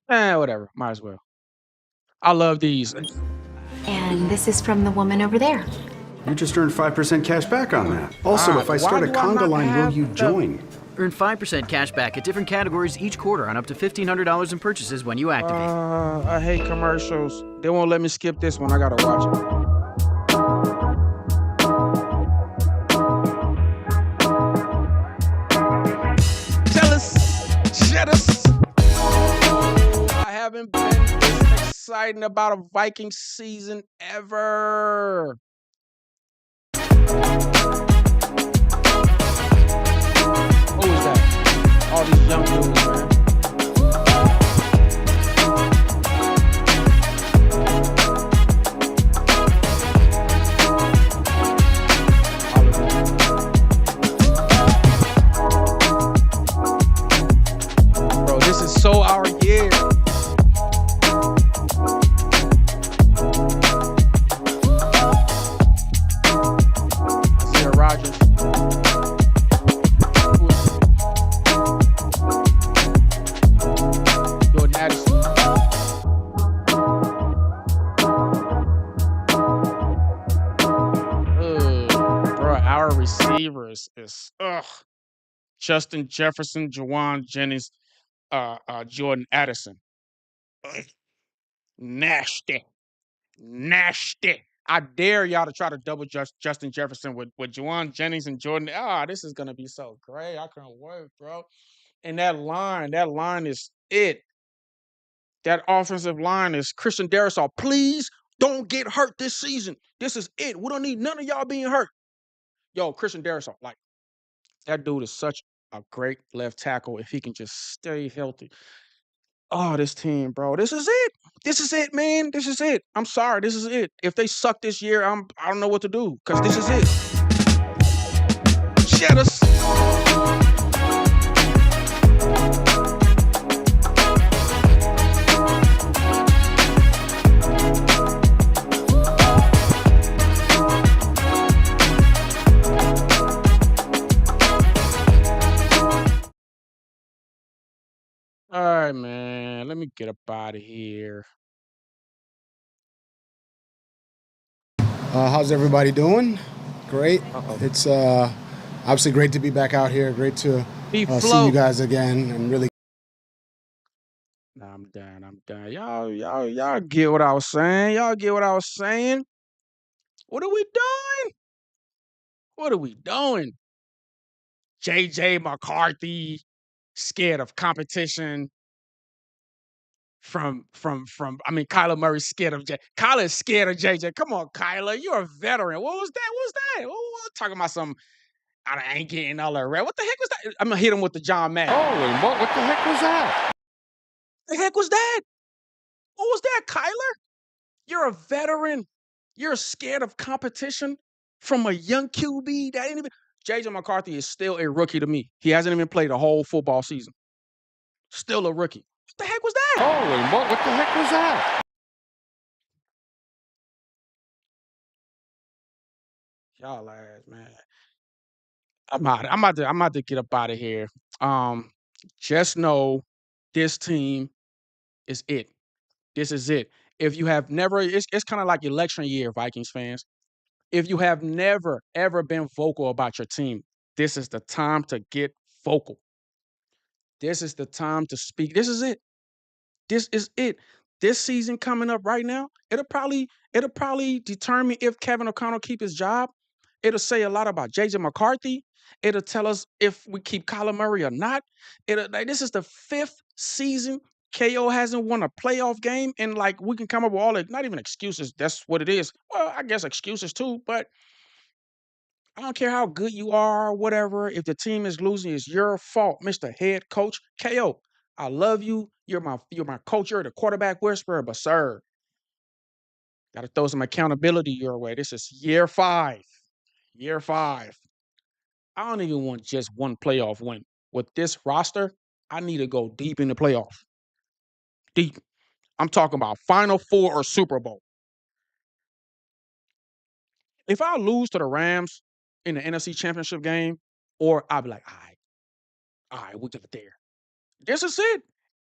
Whatever. Might as well. I love these.
And this is from the woman over there.
You just earned 5% cash back on that. Also, if I start a conga line, will you join?
Earn 5% cash back at different categories each quarter on up to $1,500 in purchases when you activate.
I hate commercials. They won't let me skip this one. I gotta watch it. Jealous. I haven't been this excited about a Viking season ever. Who is that? All these young dudes, man. receivers is Justin Jefferson, Jawan Jennings, Jordan Addison. Ugh, nasty. Nasty. I dare y'all to try to double Justin Jefferson with Jawan Jennings and Jordan. This is gonna be so great. I can't wait, bro. And that line is it. That offensive line is Christian Darrisaw. Please don't get hurt this season. This is it. We don't need none of y'all being hurt. Yo, Christian Darrisaw, like that dude is such a great left tackle if he can just stay healthy. Oh, this team, bro. This is it. This is it, man. This is it. I'm sorry. This is it. If they suck this year, I don't know what to do because this is it. Shed us. All right, man. Let me get up out of here.
How's everybody doing? Great. It's obviously great to be back out here. Great to see you guys again, and really.
Nah, I'm done. Y'all get what I was saying. Y'all get what I was saying. What are we doing? What are we doing? JJ McCarthy, scared of competition. Kyler Murray's scared of J. Kyler is scared of JJ. Come on, Kyler, you're a veteran. What was that? What was that? What talking about some? I ain't getting all that red. What the heck was that? I'm gonna hit him with the John Madden.
Holy what the heck was that?
The heck was that? What was that, Kyler? You're a veteran. You're scared of competition from a young QB that ain't even. JJ McCarthy is still a rookie to me. He hasn't even played a whole football season. Still a rookie. What the heck was that?
Holy what the heck was that?
Y'all ass, man. I'm about to get up out of here. Just know this team is it. This is it. If you have never, it's kind of like election year, Vikings fans. If you have never, ever been vocal about your team, this is the time to get vocal. This is the time to speak. This is it. This is it. This season coming up right now, it'll probably determine if Kevin O'Connell keep his job. It'll say a lot about JJ McCarthy. It'll tell us if we keep Kyler Murray or not. This is the 5th season KO hasn't won a playoff game, and like we can come up with all not even excuses. That's what it is. Well, I guess excuses too, but I don't care how good you are or whatever. If the team is losing, it's your fault, Mr. Head Coach. KO, I love you. You're my coach. You're the quarterback whisperer, but sir, gotta throw some accountability your way. This is year 5. Year 5. I don't even want just one playoff win. With this roster, I need to go deep in the playoffs. Deep. I'm talking about Final Four or Super Bowl. If I lose to the Rams in the NFC Championship game, or I'll be like, all right, we'll get it there. This is it.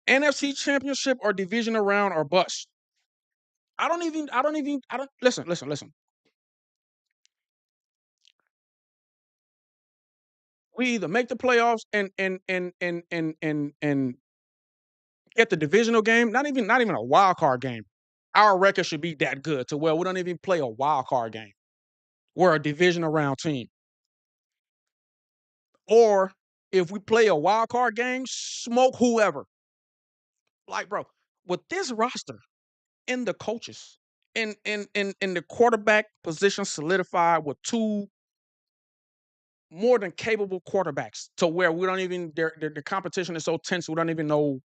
NFC Championship or divisional round or bust. Listen. We either make the playoffs and get the divisional game, not even a wild card game. Our record should be that good to where we don't even play a wild card game. We're a divisional round team. Or if we play a wild card game, smoke whoever. Like, bro, with this roster and the coaches and the quarterback position solidified with 2 more than capable quarterbacks to where we don't even the competition is so tense we don't even know.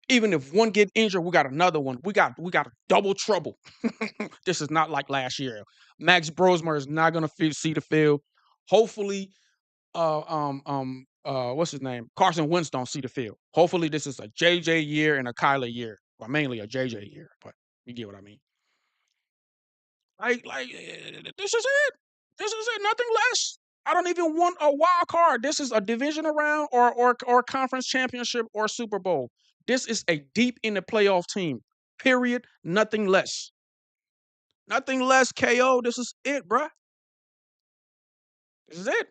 Even if one get injured, we got another one. We got double trouble. This is not like last year. Max Brosmer is not gonna see the field. Hopefully, what's his name? Carson Wentz don't see the field. Hopefully, this is a JJ year and a Kyler year. Well, mainly a JJ year, but you get what I mean. This is it. This is it. Nothing less. I don't even want a wild card. This is a division round or conference championship or Super Bowl. This is a deep in the playoff team. Period. Nothing less. Nothing less, KO. This is it, bruh. This is it.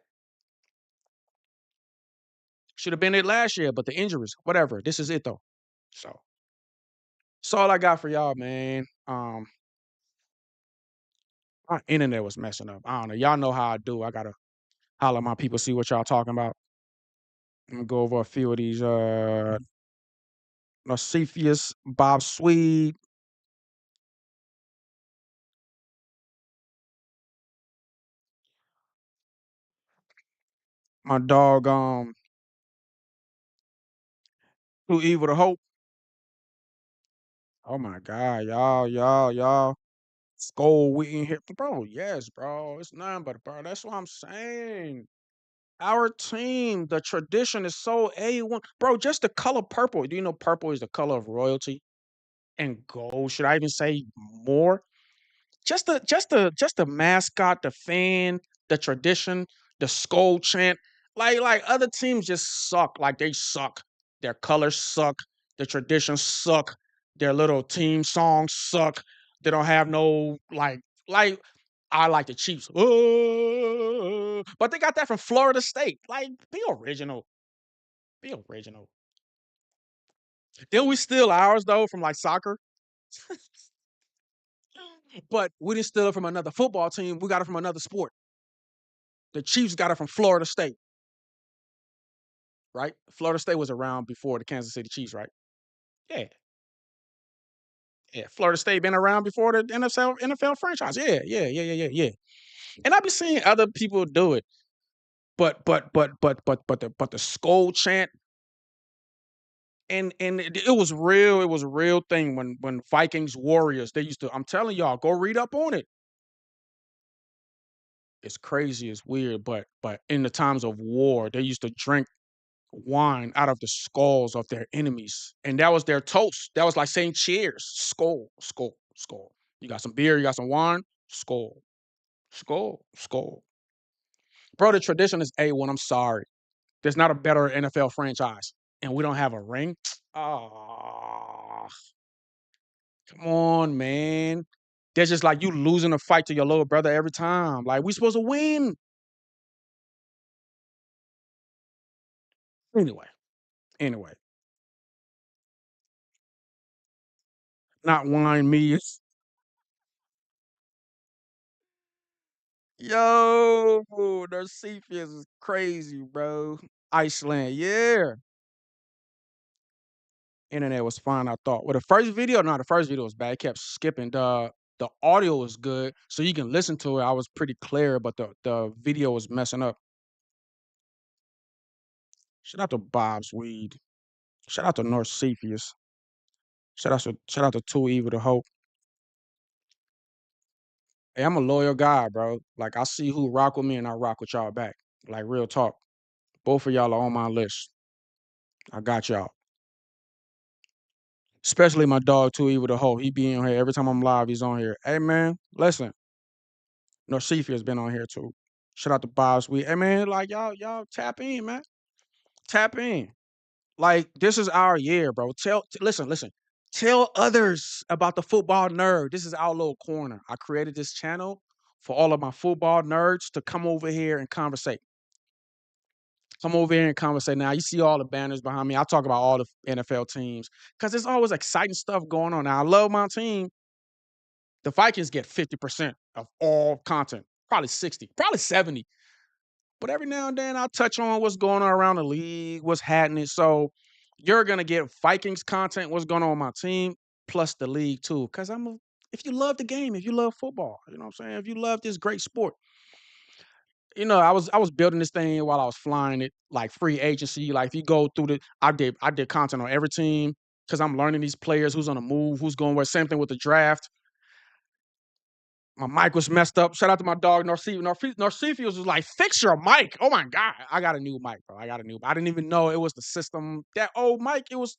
Should have been it last year, but the injuries, whatever. This is it though. So that's all I got for y'all, man. My internet was messing up. I don't know. Y'all know how I do. I gotta holler at my people, see what y'all talking about. I'm gonna go over a few of these. Narcifius, Bob Swede. My dog, Too Evil to Hope. Oh my God, y'all. Skull we in here. Bro, yes, bro. It's nothing but bro. That's what I'm saying. Our team, the tradition is so A1. Bro, just the color purple. Do you know purple is the color of royalty? And gold, should I even say more? Just the mascot, the fan, the tradition, the skull chant. Like other teams just suck. Like they suck. Their colors suck. The traditions suck. Their little team songs suck. They don't have no like I like the Chiefs. But they got that from Florida State. Like, be original. Be original. Then we steal ours though from like soccer. But we didn't steal it from another football team. We got it from another sport. The Chiefs got it from Florida State, right? Florida State was around before the Kansas City Chiefs, right? Yeah. Yeah. Florida State been around before the NFL franchise. Yeah. And I've been seeing other people do it. But the skull chant and it was real. It was a real thing when Vikings Warriors, they used to, I'm telling y'all, go read up on it. It's crazy, it's weird, but in the times of war, they used to drink wine out of the skulls of their enemies, and that was their toast. That was like saying cheers. Skull, skull, skull. You got some beer, you got some wine, skull, skull, skull. Bro, the tradition is A1. I'm sorry. There's not a better NFL franchise, and we don't have a ring. Ah, come on, man. That's just like you losing a fight to your little brother every time. Like, we supposed to win. Anyway, not wine me. Yo, their Cepheus is crazy, bro. Iceland, yeah. Internet was fine, I thought. Well, the first video, no, the first video was bad. It kept skipping. The audio was good, so you can listen to it. I was pretty clear, but the video was messing up. Shout out to Bob's Weed. Shout out to North Cepheus. Shout out to Too Evil to Hope. Hey, I'm a loyal guy, bro. Like, I see who rock with me and I rock with y'all back. Like, real talk. Both of y'all are on my list. I got y'all. Especially my dog, Too Evil to Hope. He be on here every time I'm live. He's on here. Hey man, listen. Norcifi has been on here too. Shout out to Bob Sweet. Hey man, like y'all tap in, man. Tap in. Like, this is our year, bro. Listen. Tell others about the football nerd. This is our little corner. I created this channel for all of my football nerds to come over here and conversate. Come over here and conversate. Now, you see all the banners behind me. I talk about all the NFL teams because there's always exciting stuff going on. Now, I love my team. The Vikings get 50% of all content, probably 60, probably 70. But every now and then I'll touch on what's going on around the league, what's happening. So you're going to get Vikings content, what's going on with my team, plus the league too. Because if you love the game, if you love football, you know what I'm saying? If you love this great sport. You know, I was building this thing while I was flying it, like free agency. Like, if you go through I did content on every team because I'm learning these players, who's on the move, who's going where. Same thing with the draft. My mic was messed up. Shout out to my dog Narcifius. Narcifius was like, "Fix your mic." Oh my God, I got a new mic, bro. I didn't even know it was the system. That old mic, it was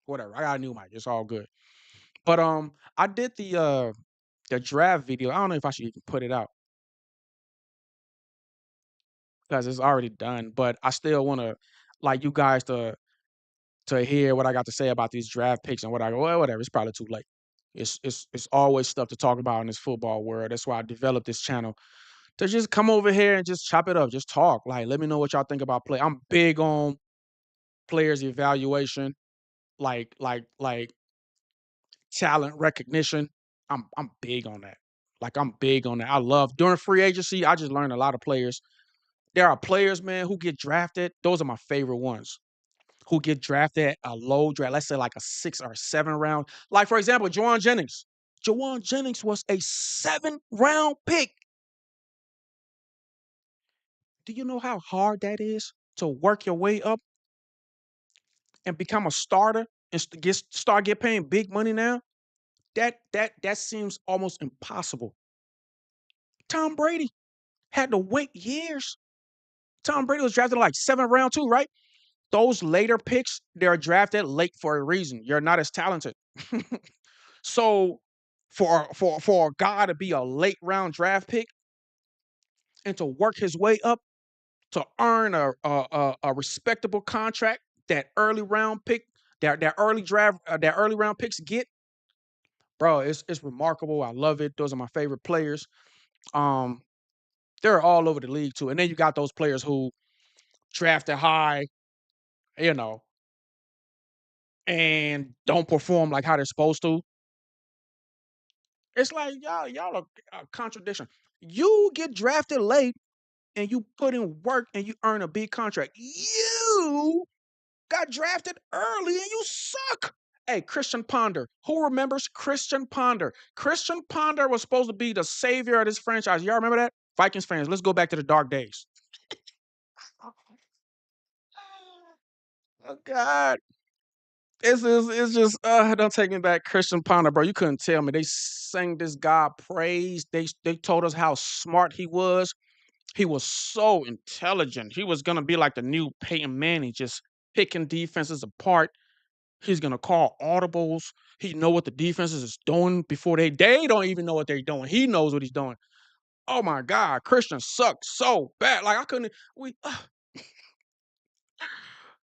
whatever. I got a new mic. It's all good. But I did the draft video. I don't know if I should even put it out because it's already done. But I still want to like you guys to hear what I got to say about these draft picks and what I go. Well, whatever. It's probably too late. It's always stuff to talk about in this football world. That's why I developed this channel to just come over here and just chop it up, just talk. Like, let me know what y'all think about play. I'm big on players evaluation, like talent recognition. I'm big on that. Like I'm big on that. I love during free agency. I just learned a lot of players. There are players, man, who get drafted. Those are my favorite ones. Who get drafted at a low draft, let's say like a 6 or 7 round. Like for example, Juwan Jennings. Juwan Jennings was a 7-round pick. Do you know how hard that is to work your way up and become a starter and start get paying big money now? That seems almost impossible. Tom Brady had to wait years. Tom Brady was drafted like 7th round too, right? Those later picks, they're drafted late for a reason. You're not as talented. So for a guy to be a late round draft pick and to work his way up to earn a respectable contract that early round pick, that early draft, that early round picks get, bro, it's remarkable. I love it. Those are my favorite players. Um, they're all over the league too. And then you got those players who drafted high, you know, and don't perform like how they're supposed to. It's like y'all are a contradiction. You get drafted late and you put in work and you earn a big contract. You got drafted early and you suck. Hey, Christian Ponder. Who remembers Christian Ponder? Christian Ponder was supposed to be the savior of this franchise. Y'all remember that? Vikings fans, let's go back to the dark days. Oh God. It's just don't take me back. Christian Ponder, bro. You couldn't tell me. They sang this guy praise. They told us how smart he was. He was so intelligent. He was gonna be like the new Peyton Manning, just picking defenses apart. He's gonna call audibles. He know what the defenses is doing before they don't even know what they're doing. He knows what he's doing. Oh my God, Christian sucked so bad. Like I couldn't.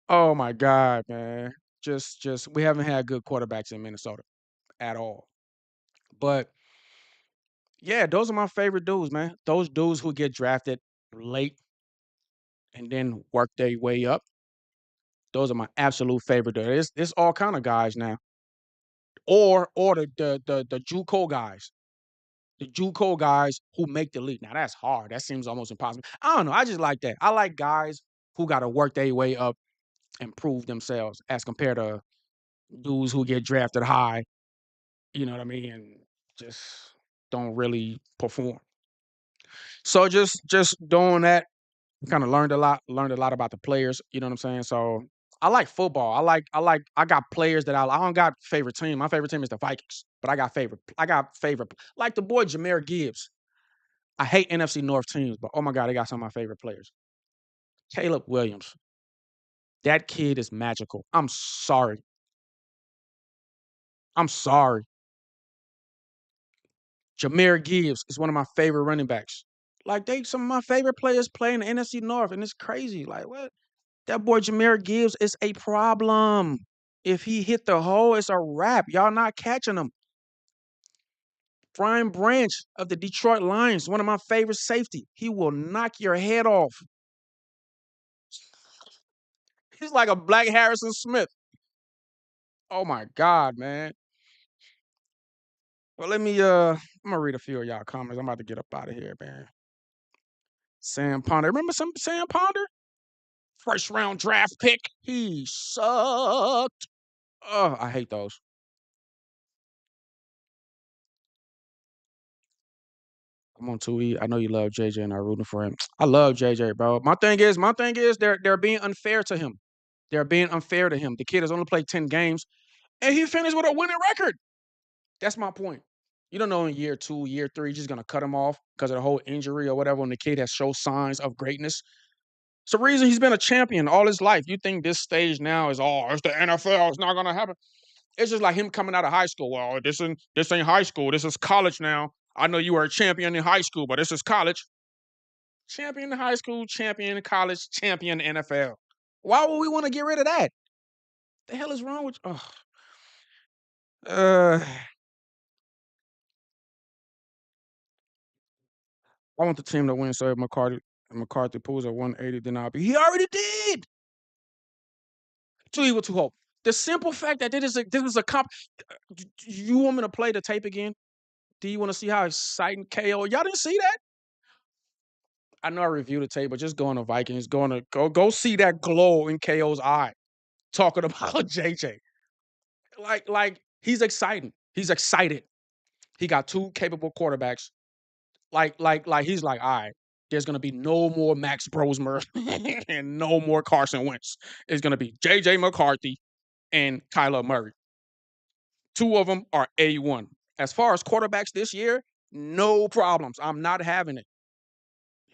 Oh my God, man. Just we haven't had good quarterbacks in Minnesota at all. But yeah, those are my favorite dudes, man. Those dudes who get drafted late and then work their way up. Those are my absolute favorite. It's all kind of guys now, or the JUCO guys, the JUCO guys who make the league. Now that's hard. That seems almost impossible. I don't know. I just like that. I like guys who got to work their way up and prove themselves, as compared to dudes who get drafted high. You know what I mean? And just don't really perform. So just doing that, kind of learned a lot about the players, you know what I'm saying? So I like football. I got players that I don't got favorite team. My favorite team is the Vikings, but I got favorite like the boy Jahmyr Gibbs. I hate NFC North teams, but oh my God, they got some of my favorite players. Caleb Williams. That kid is magical. I'm sorry. I'm sorry. Jahmyr Gibbs is one of my favorite running backs. Like they some of my favorite players play in the NFC North, and it's crazy. Like what? That boy Jahmyr Gibbs is a problem. If he hit the hole, it's a wrap. Y'all not catching him. Brian Branch of the Detroit Lions, one of my favorite safety. He will knock your head off. He's like a black Harrison Smith. Oh my God, man. Well, I'm gonna read a few of y'all comments. I'm about to get up out of here, man. Sam Ponder. Remember some Sam Ponder? First round draft pick. He sucked. Oh, I hate those. Come on, Tui. I know you love JJ and are rooting for him. I love JJ, bro. My thing is they're being unfair to him. They're being unfair to him. The kid has only played 10 games and he finished with a winning record. That's my point. You don't know in year 2, year 3, you're just gonna cut him off because of the whole injury or whatever, when the kid has shown signs of greatness. It's the reason he's been a champion all his life. You think this stage now is it's the NFL, it's not gonna happen. It's just like him coming out of high school. Well, this ain't high school. This is college now. I know you were a champion in high school, but this is college. Champion in high school, champion in college, champion in NFL. Why would we want to get rid of that? The hell is wrong with? Uh, I want the team to win, so if McCarthy pulls at 180, then I'll be. He already did. Too evil, too hope. The simple fact that this is a comp. You want me to play the tape again? Do you want to see how exciting KO? Y'all didn't see that? I know I reviewed the tape, but just go on the Vikings. Go see that glow in KO's eye talking about JJ. Like he's exciting. He's excited. He got two capable quarterbacks. Like he's like, all right, there's gonna be no more Max Brosmer and no more Carson Wentz. It's gonna be JJ McCarthy and Kyler Murray. Two of them are A1. As far as quarterbacks this year, no problems. I'm not having it.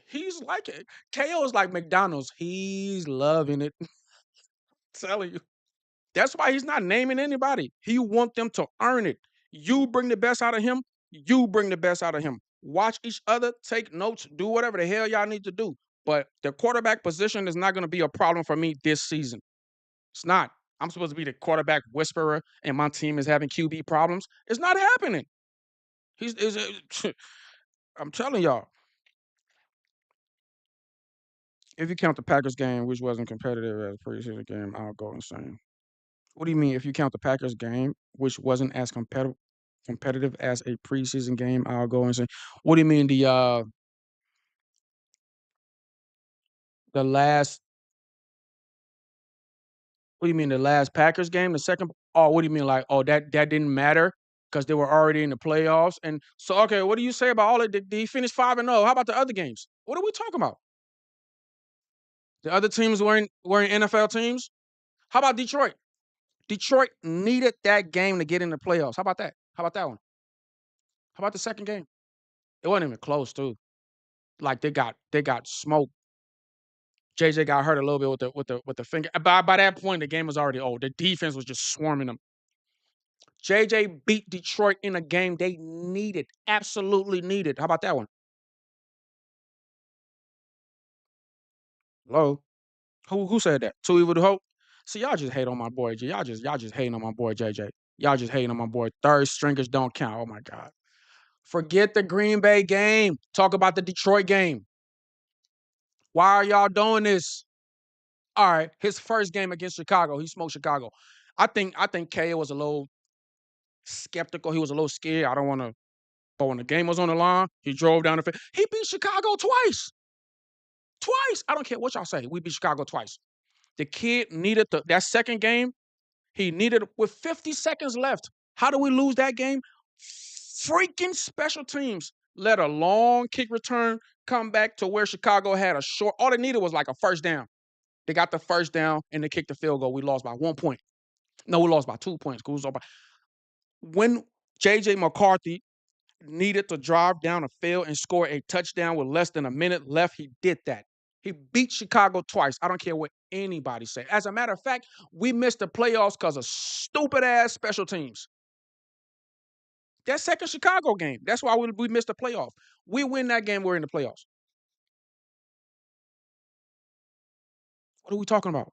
He's like it. KO is like McDonald's. He's loving it. Telling you. That's why he's not naming anybody. He want them to earn it. You bring the best out of him. You bring the best out of him. Watch each other, take notes, do whatever the hell y'all need to do. But the quarterback position is not going to be a problem for me this season. It's not. I'm supposed to be the quarterback whisperer, and my team is having QB problems. It's not happening. I'm telling y'all. If you count the Packers game, which wasn't competitive as a preseason game, I'll go insane. What do you mean? If you count the Packers game, which wasn't as competitive as a preseason game, I'll go insane. What do you mean the last? What do you mean the last Packers game? The second? Oh, what do you mean like? Oh, that didn't matter because they were already in the playoffs. And so, okay, what do you say about all of it? Did he finish 5-0? How about the other games? What are we talking about? The other teams weren't NFL teams. How about Detroit? Detroit needed that game to get in the playoffs. How about that? How about that one? How about the second game? It wasn't even close, too. Like they got smoked. JJ got hurt a little bit with the finger. By that point, the game was already old. The defense was just swarming them. JJ beat Detroit in a game they needed, absolutely needed. How about that one? Hello? Who said that? Too evil to hope? See, y'all just hate on my boy. Y'all just hating on my boy JJ. Y'all just hating on my boy. Third stringers don't count. Oh my God. Forget the Green Bay game. Talk about the Detroit game. Why are y'all doing this? All right, his first game against Chicago, he smoked Chicago. I think KO was a little skeptical. He was a little scared. I don't want to. But when the game was on the line, he drove down the field. He beat Chicago twice. Twice. I don't care what y'all say. We beat Chicago twice. The kid needed that second game. He needed with 50 seconds left. How do we lose that game? Freaking special teams let a long kick return come back to where Chicago had a short. All they needed was like a first down. They got the first down and they kicked the field goal. We lost by 1 point. No, we lost by 2 points. When JJ McCarthy needed to drive down a field and score a touchdown with less than a minute left, he did that. He beat Chicago twice. I don't care what anybody say. As a matter of fact, we missed the playoffs because of stupid-ass special teams. That second Chicago game, that's why we missed the playoff. We win that game, we're in the playoffs. What are we talking about?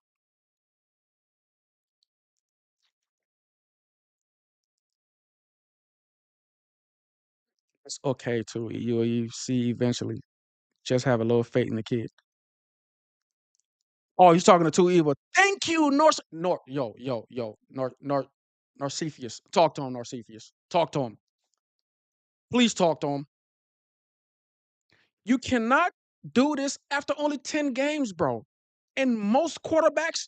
It's okay too. You see eventually. Just have a little faith in the kid. Oh, he's talking to Too Evil. Thank you, Narcephius. Talk to him, Narcephius. Talk to him. Please talk to him. You cannot do this after only 10 games, bro. And most quarterbacks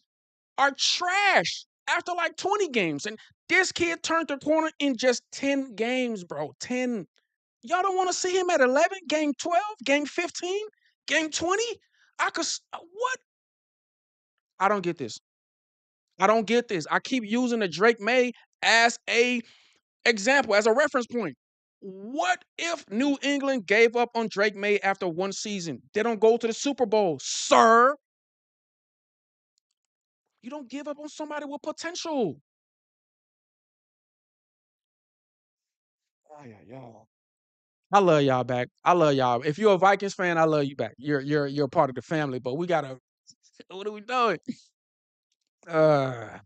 are trash after like 20 games. And this kid turned the corner in just 10 games, bro. 10. Y'all don't want to see him at 11, game 12, game 15, game 20? What? I don't get this. I don't get this. I keep using the Drake May as a example, as a reference point. What if New England gave up on Drake May after one season? They don't go to the Super Bowl, sir. You don't give up on somebody with potential. Oh, yeah, y'all. I love y'all back. I love y'all. If you're a Vikings fan, I love you back. You're part of the family, but we gotta. What are we doing? Uh,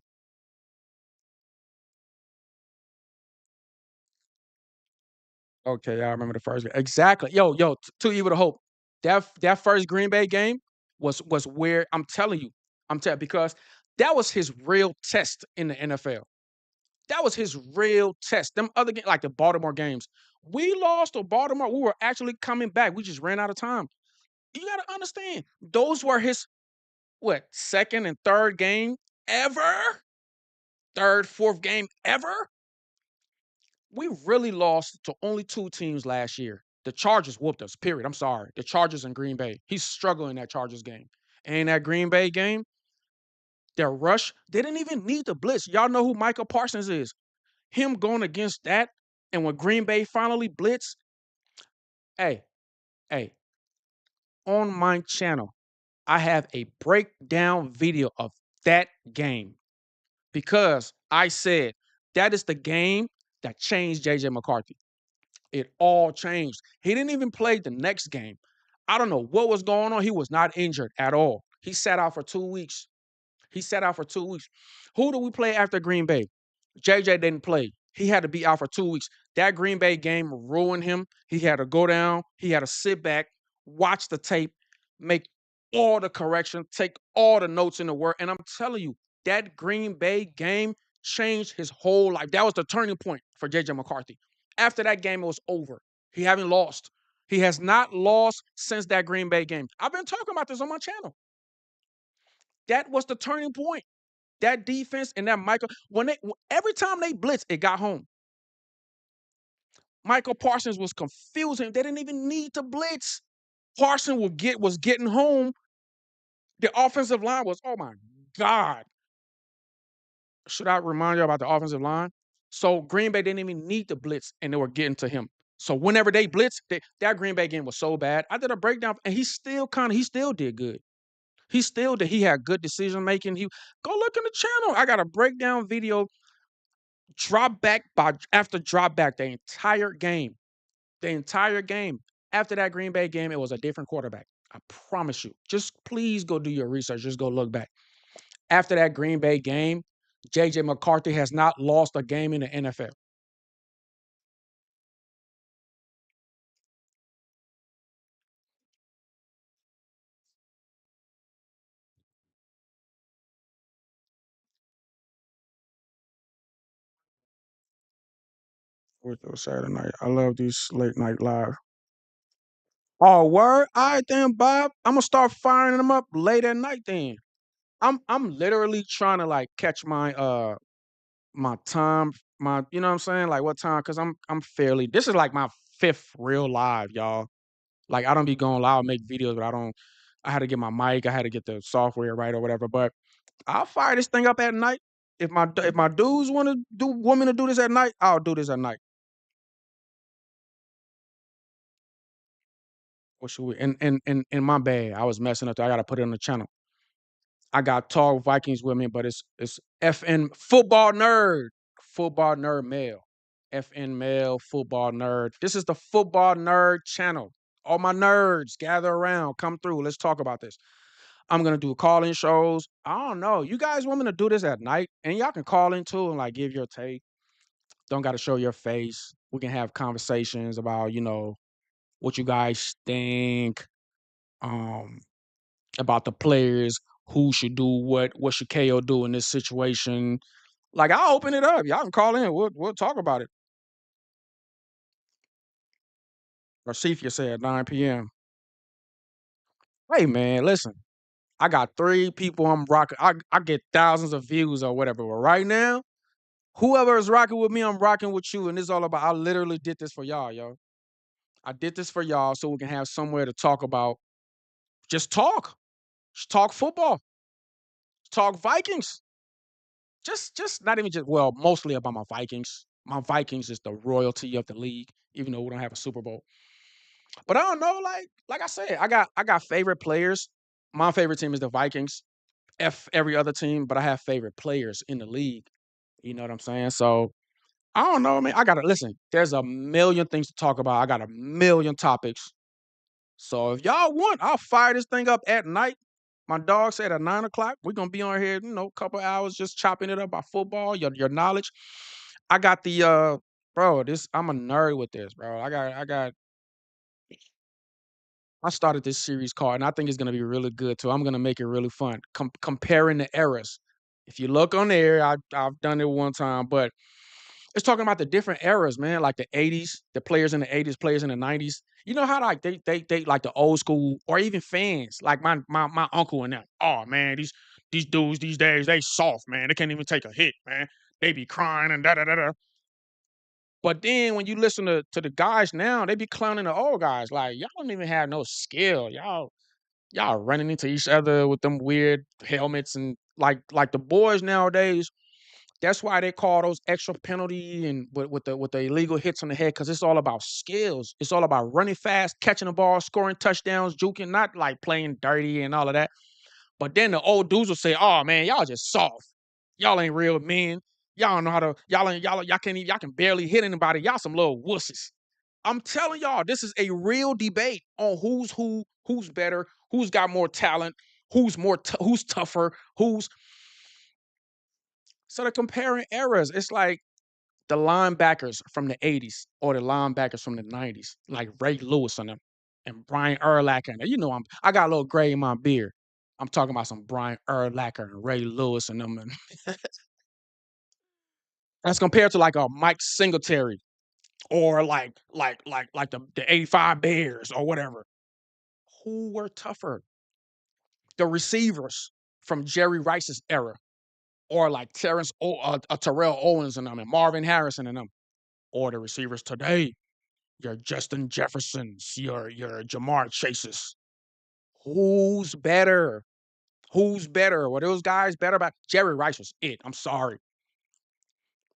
Okay, I remember the first game. Exactly. Too evil to hope. That first Green Bay game was where I'm telling because that was his real test in the NFL. That was his real test. Them other games, like the Baltimore games, we lost to Baltimore. We were actually coming back. We just ran out of time. You got to understand, those were his what second and third game ever, third, fourth game ever. We really lost to only two teams last year. The Chargers whooped us, period. I'm sorry. The Chargers and Green Bay. He's struggling in that Chargers game. And that Green Bay game, their rush, they didn't even need the blitz. Y'all know who Michael Parsons is. Him going against that, and when Green Bay finally blitz, hey, hey, on my channel, I have a breakdown video of that game because I said that is the game that changed JJ McCarthy. It all changed. He didn't even play the next game. I don't know what was going on. He was not injured at all. He sat out for 2 weeks. He sat out for 2 weeks. Who do we play after Green Bay? JJ didn't play. He had to be out for 2 weeks. That Green Bay game ruined him. He had to go down. He had to sit back, watch the tape, make all the correction, take all the notes in the word. And I'm telling you, that Green Bay game changed his whole life. That was the turning point for JJ McCarthy. After that game, it was over. He haven't lost. He has not lost since that Green Bay game. I've been talking about this on my channel. That was the turning point. That defense and that Michael, every time they blitz, it got home. Michael Parsons was confusing. They didn't even need to blitz. Parsons was getting home. The offensive line was, oh my God. Should I remind you about the offensive line? So Green Bay didn't even need to blitz, and they were getting to him. So whenever they blitzed, that Green Bay game was so bad. I did a breakdown, and he still did good. He had good decision making. Go look in the channel. I got a breakdown video, after drop back, the entire game. The entire game. After that Green Bay game, it was a different quarterback. I promise you. Just please go do your research. Just go look back. After that Green Bay game, JJ McCarthy has not lost a game in the NFL. With those Saturday night. I love these late night live. Oh, word? All right then, Bob. I'm gonna start firing them up late at night then. I'm literally trying to like catch my time, you know what I'm saying? Like what time? Cause I'm fairly this is like my fifth real live, y'all. Like I don't be going live, make videos, but I had to get my mic, I had to get the software right or whatever. But I'll fire this thing up at night. If my dudes want me to do this at night, I'll do this at night. What should we and my bad. I was messing up. I gotta put it on the channel. I got Talk Vikings with me, but it's FN football nerd. Football nerd male. FN male football nerd. This is the football nerd channel. All my nerds gather around, come through. Let's talk about this. I'm gonna do call-in shows. I don't know. You guys want me to do this at night? And y'all can call in too and like give your take. Don't gotta show your face. We can have conversations about, what you guys think. About the players, who should do what should KO do in this situation. Like I'll open it up. Y'all can call in. We'll talk about it. Racifia said 9 p.m. Hey man, listen. I got 3 people I'm rocking. I get thousands of views or whatever. But right now, whoever is rocking with me, I'm rocking with you. And it's all about I literally did this for y'all, yo. I did this for y'all so we can have somewhere to talk about. Just talk. Just talk football. Talk Vikings. Just not even just mostly about my Vikings. My Vikings is the royalty of the league, even though we don't have a Super Bowl. But I don't know, like I said, I got favorite players. My favorite team is the Vikings. F every other team, but I have favorite players in the league. You know what I'm saying? So I don't know, man. I gotta listen. There's a million things to talk about. I got a million topics. So if y'all want, I'll fire this thing up at night. My dog said at 9 o'clock. We're gonna be on here, a couple hours just chopping it up about football, your knowledge. I got the bro. I'm a nerd with this, bro. I started this series called, and I think it's gonna be really good too. I'm gonna make it really fun. Comparing the eras. If you look on there, I've done it one time, but it's talking about the different eras, man. Like the '80s, the players in the '80s, players in the '90s. You know how like they like the old school or even fans, like my uncle and them. Oh man, these dudes these days they soft, man. They can't even take a hit, man. They be crying and da da da da. But then when you listen to the guys now, they be clowning the old guys. Like, y'all don't even have no skill. Y'all running into each other with them weird helmets and like the boys nowadays. That's why they call those extra penalty and with the illegal hits on the head because it's all about skills. It's all about running fast, catching the ball, scoring touchdowns, juking, not like playing dirty and all of that. But then the old dudes will say, "Oh man, y'all just soft. Y'all ain't real men. Y'all don't know how to. Y'all can't even. Y'all can barely hit anybody. Y'all some little wusses." I'm telling y'all, this is a real debate on who's who, who's better, who's got more talent, who's tougher, who's. So they're comparing eras. It's like the linebackers from the '80s or the linebackers from the '90s, like Ray Lewis and Brian Urlacher. And you know, I got a little gray in my beard. I'm talking about some Brian Urlacher and Ray Lewis and them. And as compared to like a Mike Singletary or like the '85 Bears or whatever. Who were tougher? The receivers from Jerry Rice's era, or like Terrell Owens and them, and Marvin Harrison and them, or the receivers today, your Justin Jeffersons, your Jamar Chases. Who's better? Who's better? Were those guys better? About Jerry Rice was it. I'm sorry,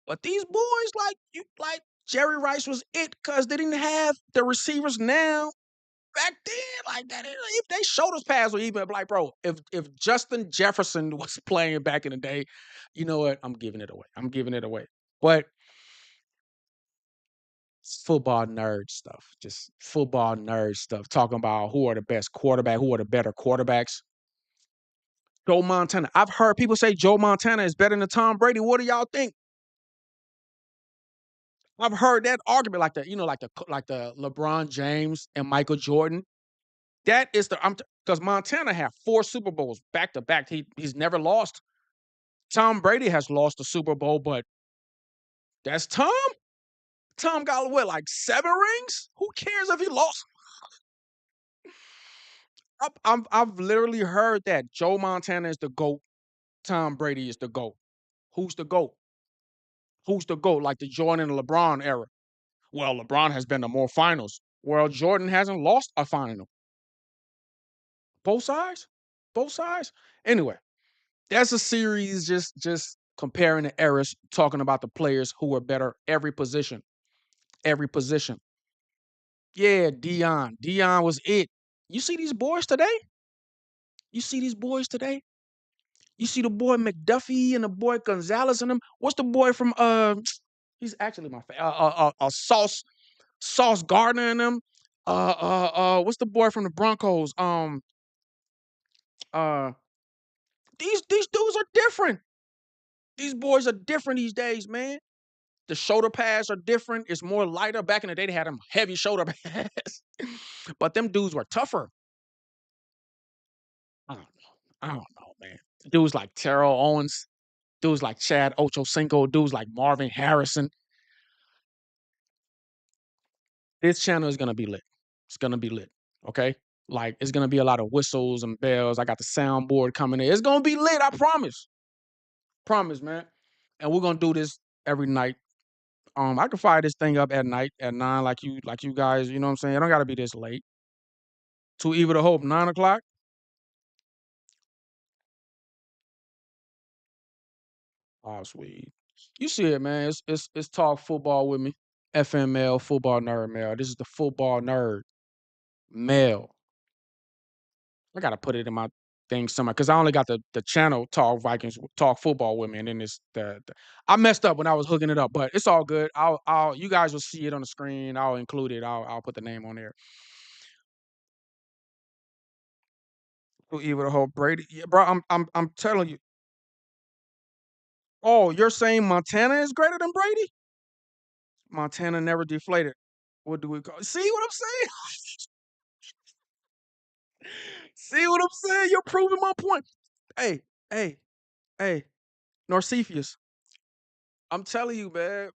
but these boys like Jerry Rice was it because they didn't have the receivers now. Back then, like that, if they showed us pass or even like, bro, if Justin Jefferson was playing back in the day, you know what? I'm giving it away. I'm giving it away. But it's football nerd stuff, just football nerd stuff, talking about who are the best quarterback, who are the better quarterbacks. Joe Montana. I've heard people say Joe Montana is better than Tom Brady. What do y'all think? I've heard that argument like the LeBron James and Michael Jordan. That is the because Montana have 4 Super Bowls back to back. He's never lost. Tom Brady has lost a Super Bowl, but that's Tom. Tom got what, like 7 rings? Who cares if he lost? I've literally heard that Joe Montana is the GOAT. Tom Brady is the GOAT. Who's the GOAT? Who's the GOAT? Like the Jordan and LeBron era. Well, LeBron has been to more finals. Well, Jordan hasn't lost a final. Both sides? Both sides? Anyway, that's a series just comparing the eras, talking about the players who are better every position. Every position. Yeah, Dion. Dion was it. You see these boys today? You see these boys today? You see the boy McDuffie and the boy Gonzalez and them. What's the boy from he's actually my favorite. Sauce Gardner and them. What's the boy from the Broncos? Uh these dudes are different. These boys are different these days, man. The shoulder pads are different. It's more lighter. Back in the day, they had them heavy shoulder pads. But them dudes were tougher. I don't know. I don't know, man. Dudes like Terrell Owens, dudes like Chad Ochocinco, dudes like Marvin Harrison. This channel is gonna be lit. It's gonna be lit. Okay? Like it's gonna be a lot of whistles and bells. I got the soundboard coming in. It's gonna be lit, I promise. Promise, man. And we're gonna do this every night. I can fire this thing up at night at 9, like you guys, you know what I'm saying? It don't gotta be this late. Too evil to hope, 9 o'clock. Oh, sweet. You see it, man. It's talk football with me. FML, football nerd mail. This is the football nerd mail. I gotta put it in my thing somewhere because I only got the channel talk Vikings talk football with me, and then it's the I messed up when I was hooking it up, but it's all good. I'll you guys will see it on the screen. I'll include it. I'll put the name on there. Too evil to hope Brady. Yeah, bro, I'm telling you. Oh, you're saying Montana is greater than Brady? Montana never deflated. What do we call? See what I'm saying? See what I'm saying? You're proving my point. Hey, hey, hey, Narcephus. I'm telling you, man.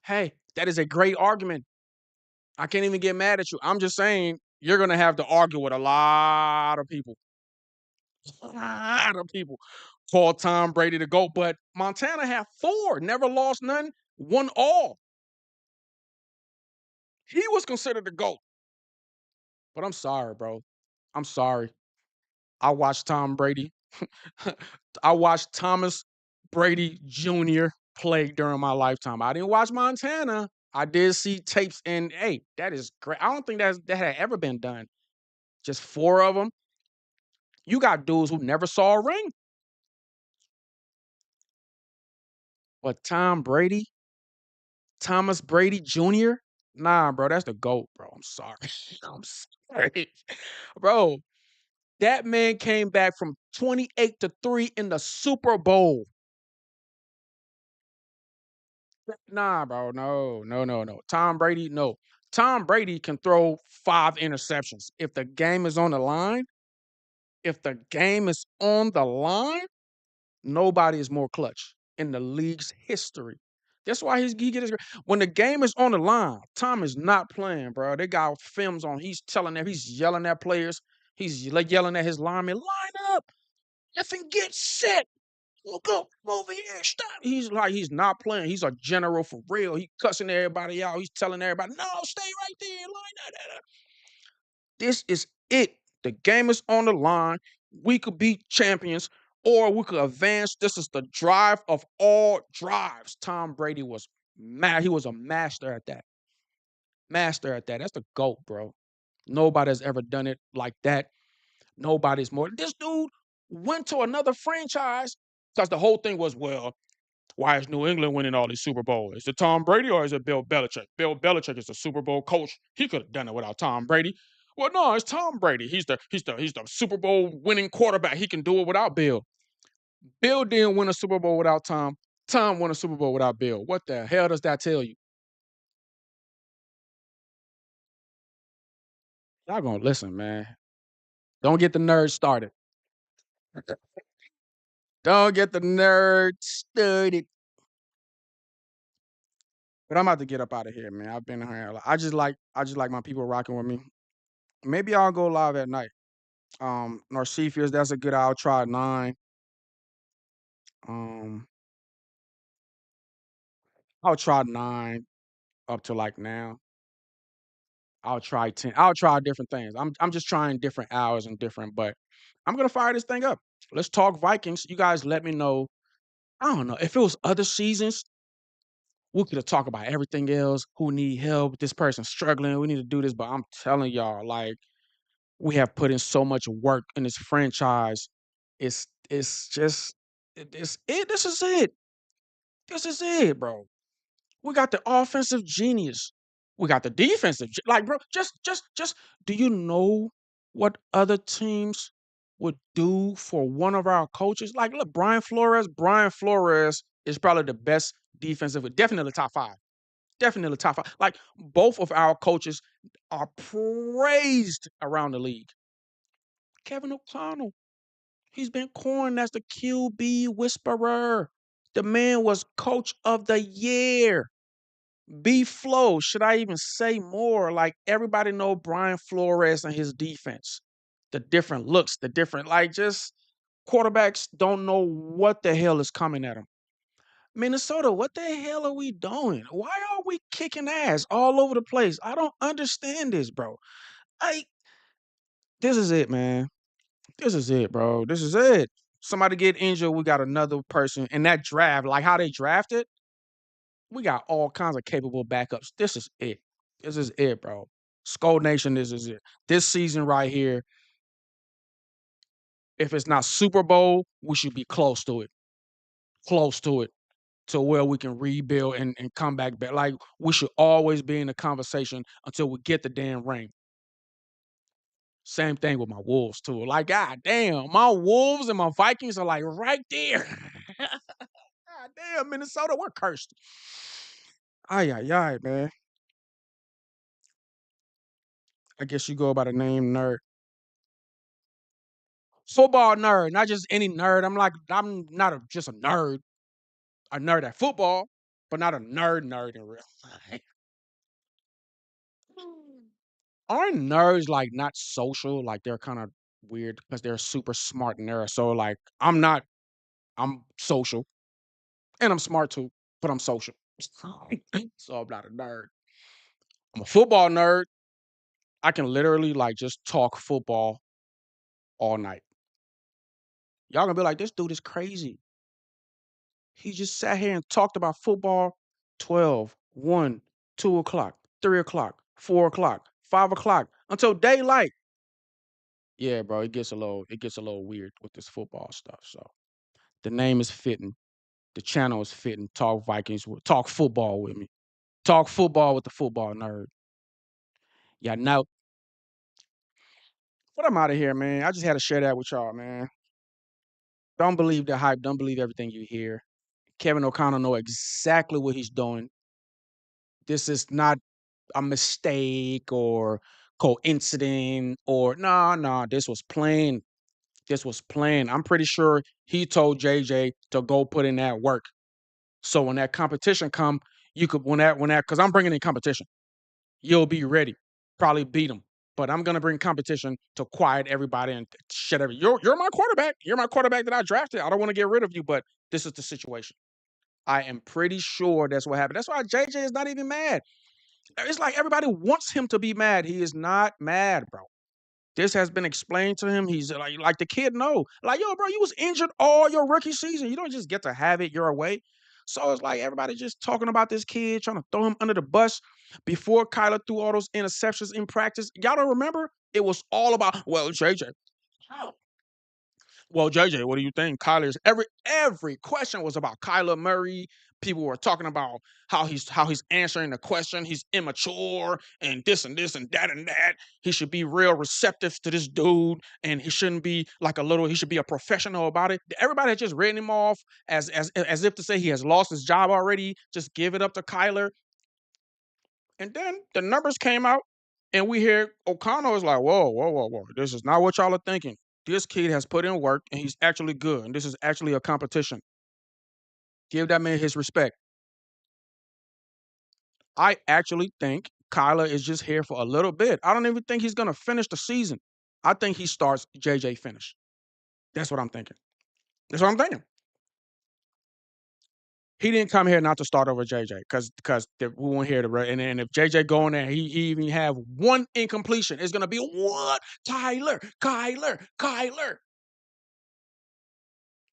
Hey, that is a great argument. I can't even get mad at you. I'm just saying you're gonna have to argue with a lot of people. A lot of people call Tom Brady the GOAT, but Montana had 4, never lost none, won all. He was considered the GOAT. But I'm sorry, bro. I'm sorry. I watched Tom Brady. I watched Thomas Brady Jr. play during my lifetime. I didn't watch Montana. I did see tapes, and hey, that is great. I don't think that had ever been done. Just 4 of them. You got dudes who never saw a ring. But Tom Brady, Thomas Brady Jr., nah, bro, that's the GOAT, bro. I'm sorry. I'm sorry. Bro, that man came back from 28-3 in the Super Bowl. Nah, bro. No, no, no, no. Tom Brady, no. Tom Brady can throw 5 interceptions. If the game is on the line, nobody is more clutch in the league's history. That's why he get his. When the game is on the line, Tom is not playing, bro. They got films on. He's telling them, he's yelling at players. He's like yelling at his linemen, line up, effing get set. Look up over here, stop. He's not playing. He's a general for real. He cussing everybody out. He's telling everybody, no, stay right there, line up. This is it. The game is on the line. We could be champions or we could advance. This is the drive of all drives. Tom Brady was mad. He was a master at that. Master at that. That's the GOAT, bro. Nobody's ever done it like that. Nobody's more. This dude went to another franchise because the whole thing was, well, why is New England winning all these Super Bowls? Is it Tom Brady or is it Bill Belichick? Bill Belichick is the Super Bowl coach. He could have done it without Tom Brady. Well, no, it's Tom Brady. He's the Super Bowl winning quarterback. He can do it without Bill. Bill didn't win a Super Bowl without Tom. Tom won a Super Bowl without Bill. What the hell does that tell you? Y'all gonna listen, man. Don't get the nerds started. Don't get the nerds started. But I'm about to get up out of here, man. I've been here. I just like my people rocking with me. Maybe I'll go live at night. Narcephus, that's a good. I'll try 9. Um, I'll try 9 up to like now. I'll try 10. I'll try different things. I'm just trying different hours and different, but I'm gonna fire this thing up. Let's talk Vikings. You guys let me know. I don't know. If it was other seasons, we could have talked about everything else. Who need help? This person's struggling. We need to do this. But I'm telling y'all, like, we have put in so much work in this franchise. It's just it's it. This is it. This is it, bro. We got the offensive genius. We got the defensive. Like, bro, just. Do you know what other teams would do for one of our coaches? Like, look, Brian Flores. Brian Flores is probably the best defensive, definitely top 5. Definitely top 5. Like, both of our coaches are praised around the league. Kevin O'Connell. He's been coined as the QB whisperer. The man was coach of the year. B Flow, should I even say more? Like, everybody know Brian Flores and his defense. The different looks, the different, like, just quarterbacks don't know what the hell is coming at them. Minnesota, what the hell are we doing? Why are we kicking ass all over the place? I don't understand this, bro. This is it, man. This is it, bro. This is it. Somebody get injured, we got another person. And that draft, like how they drafted, we got all kinds of capable backups. This is it. This is it, bro. Skull Nation, this is it. This season right here, if it's not Super Bowl, we should be close to it. Close to it. To where we can rebuild and come back better. Like, we should always be in the conversation until we get the damn ring. Same thing with my Wolves, too. Like, god damn, my Wolves and my Vikings are like right there. God damn, Minnesota, we're cursed. Ay, ay, ay, man. I guess you go by the name nerd. Football nerd, not just any nerd. I'm not just a nerd at football, but not a nerd in real life. Aren't nerds like not social? Like they're kind of weird because they're super smart nerds. So like I'm social and I'm smart too, but I'm social. So I'm not a nerd. I'm a football nerd. I can literally like just talk football all night. Y'all gonna be like, this dude is crazy. He just sat here and talked about football 12, 1, 2 o'clock, 3 o'clock, 4 o'clock, 5 o'clock until daylight. Yeah, bro, it gets a little weird with this football stuff. So the name is fitting. The channel is fitting. Talk Vikings, talk football with me. Talk football with the football nerd. Yeah, now, but I'm out of here, man. I just had to share that with y'all, man. Don't believe the hype. Don't believe everything you hear. Kevin O'Connell know exactly what he's doing. This is not a mistake or coincidence or no. This was plain. This was plain. I'm pretty sure he told JJ to go put in that work. So when that competition come, you could when that because I'm bringing in competition. You'll be ready. Probably beat them. But I'm gonna bring competition to quiet everybody and shut every. You're my quarterback. You're my quarterback that I drafted. I don't want to get rid of you, but this is the situation. I am pretty sure that's what happened. That's why JJ is not even mad. It's like everybody wants him to be mad. He is not mad, bro. This has been explained to him. He's like the kid know. Like, yo, bro, you was injured all your rookie season. You don't just get to have it your way. So it's like everybody just talking about this kid, trying to throw him under the bus before Kyler threw all those interceptions in practice. Y'all don't remember? It was all about, well, JJ. Well, JJ, what do you think? Kyler's every question was about Kyler Murray. People were talking about how he's answering the question. He's immature and this and this and that and that. He should be real receptive to this dude, and he shouldn't be like a little. He should be a professional about it. Everybody had just written him off as if to say he has lost his job already. Just give it up to Kyler. And then the numbers came out, and we hear O'Connell is like, whoa, whoa, whoa, whoa. This is not what y'all are thinking. This kid has put in work, and he's actually good. And this is actually a competition. Give that man his respect. I actually think Kyler is just here for a little bit. I don't even think he's going to finish the season. I think he starts JJ finish. That's what I'm thinking. That's what I'm thinking. He didn't come here not to start over JJ because we won't hear the and if JJ go in there, he even have one incompletion. It's gonna be what? Kyler.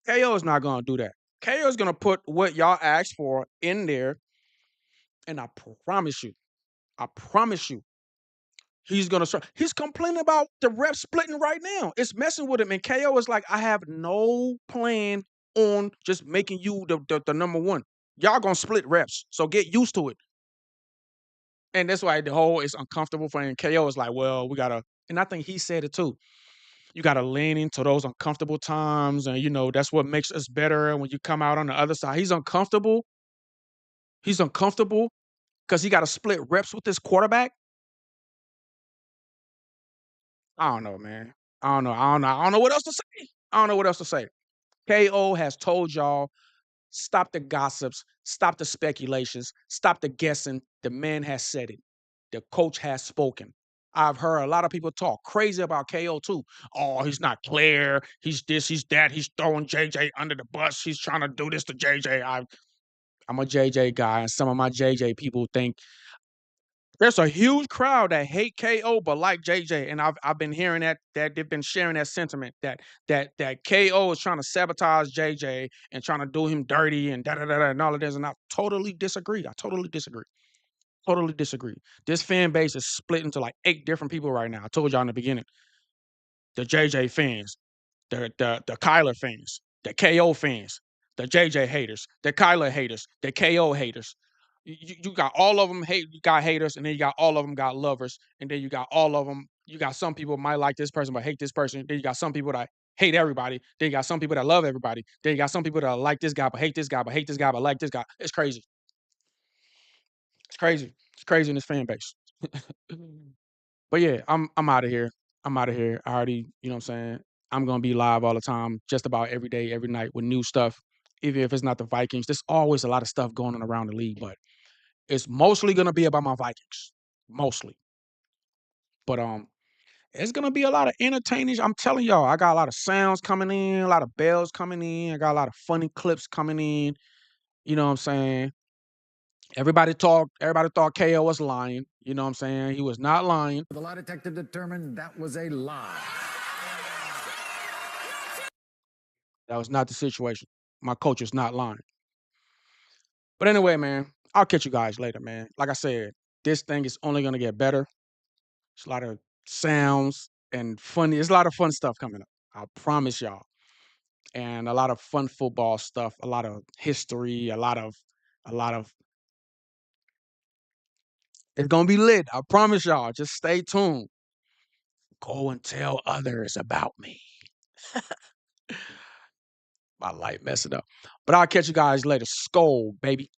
KO is not gonna do that. KO is gonna put what y'all asked for in there, and I promise you, he's gonna start. He's complaining about the rep splitting right now. It's messing with him, and KO is like, I have no plan on just making you the number one. Y'all gonna split reps, so get used to it. And that's why the whole is uncomfortable for him. And KO is like, well, we gotta, and I think he said it too. You gotta lean into those uncomfortable times, and that's what makes us better when you come out on the other side. He's uncomfortable. He's uncomfortable because he got to split reps with this quarterback. I don't know, man. I don't know what else to say. I don't know what else to say. KO has told y'all, stop the gossips, stop the speculations, stop the guessing. The man has said it. The coach has spoken. I've heard a lot of people talk crazy about KO too. Oh, he's not clear. He's this, he's that. He's throwing JJ under the bus. He's trying to do this to JJ. I'm a JJ guy, and some of my JJ people think there's a huge crowd that hate KO but like JJ, and I've been hearing that they've been sharing that sentiment that KO is trying to sabotage JJ and trying to do him dirty and da da da da and all of this, and I totally disagree. Totally disagree. This fan base is split into like 8 different people right now. I told y'all in the beginning. The JJ fans, the Kyler fans, the KO fans, the JJ haters, the Kyler haters, the KO haters. You got all of them hate. You got haters, and then you got all of them got lovers, and then you got all of them. You got some people might like this person but hate this person. Then you got some people that hate everybody. Then you got some people that love everybody. Then you got some people that like this guy but hate this guy but hate this guy but like this guy. It's crazy. It's crazy. It's crazy in this fan base. But yeah, I'm out of here. I'm out of here. I already, you know what I'm saying? I'm gonna be live all the time, just about every day, every night with new stuff. Even if it's not the Vikings, there's always a lot of stuff going on around the league, but it's mostly gonna be about my Vikings. Mostly. But it's gonna be a lot of entertaining. I'm telling y'all, I got a lot of sounds coming in, a lot of bells coming in, I got a lot of funny clips coming in. You know what I'm saying? Everybody thought KO was lying. You know what I'm saying? He was not lying.
The lie detector determined that was a lie.
That was not the situation. My coach is not lying. But anyway, man, I'll catch you guys later, man. Like I said, this thing is only gonna get better. It's a lot of sounds and funny. There's a lot of fun stuff coming up. I promise y'all. And a lot of fun football stuff, a lot of history, a lot of it's gonna be lit. I promise y'all. Just stay tuned. Go and tell others about me. My life messing up. But I'll catch you guys later. Skull, baby.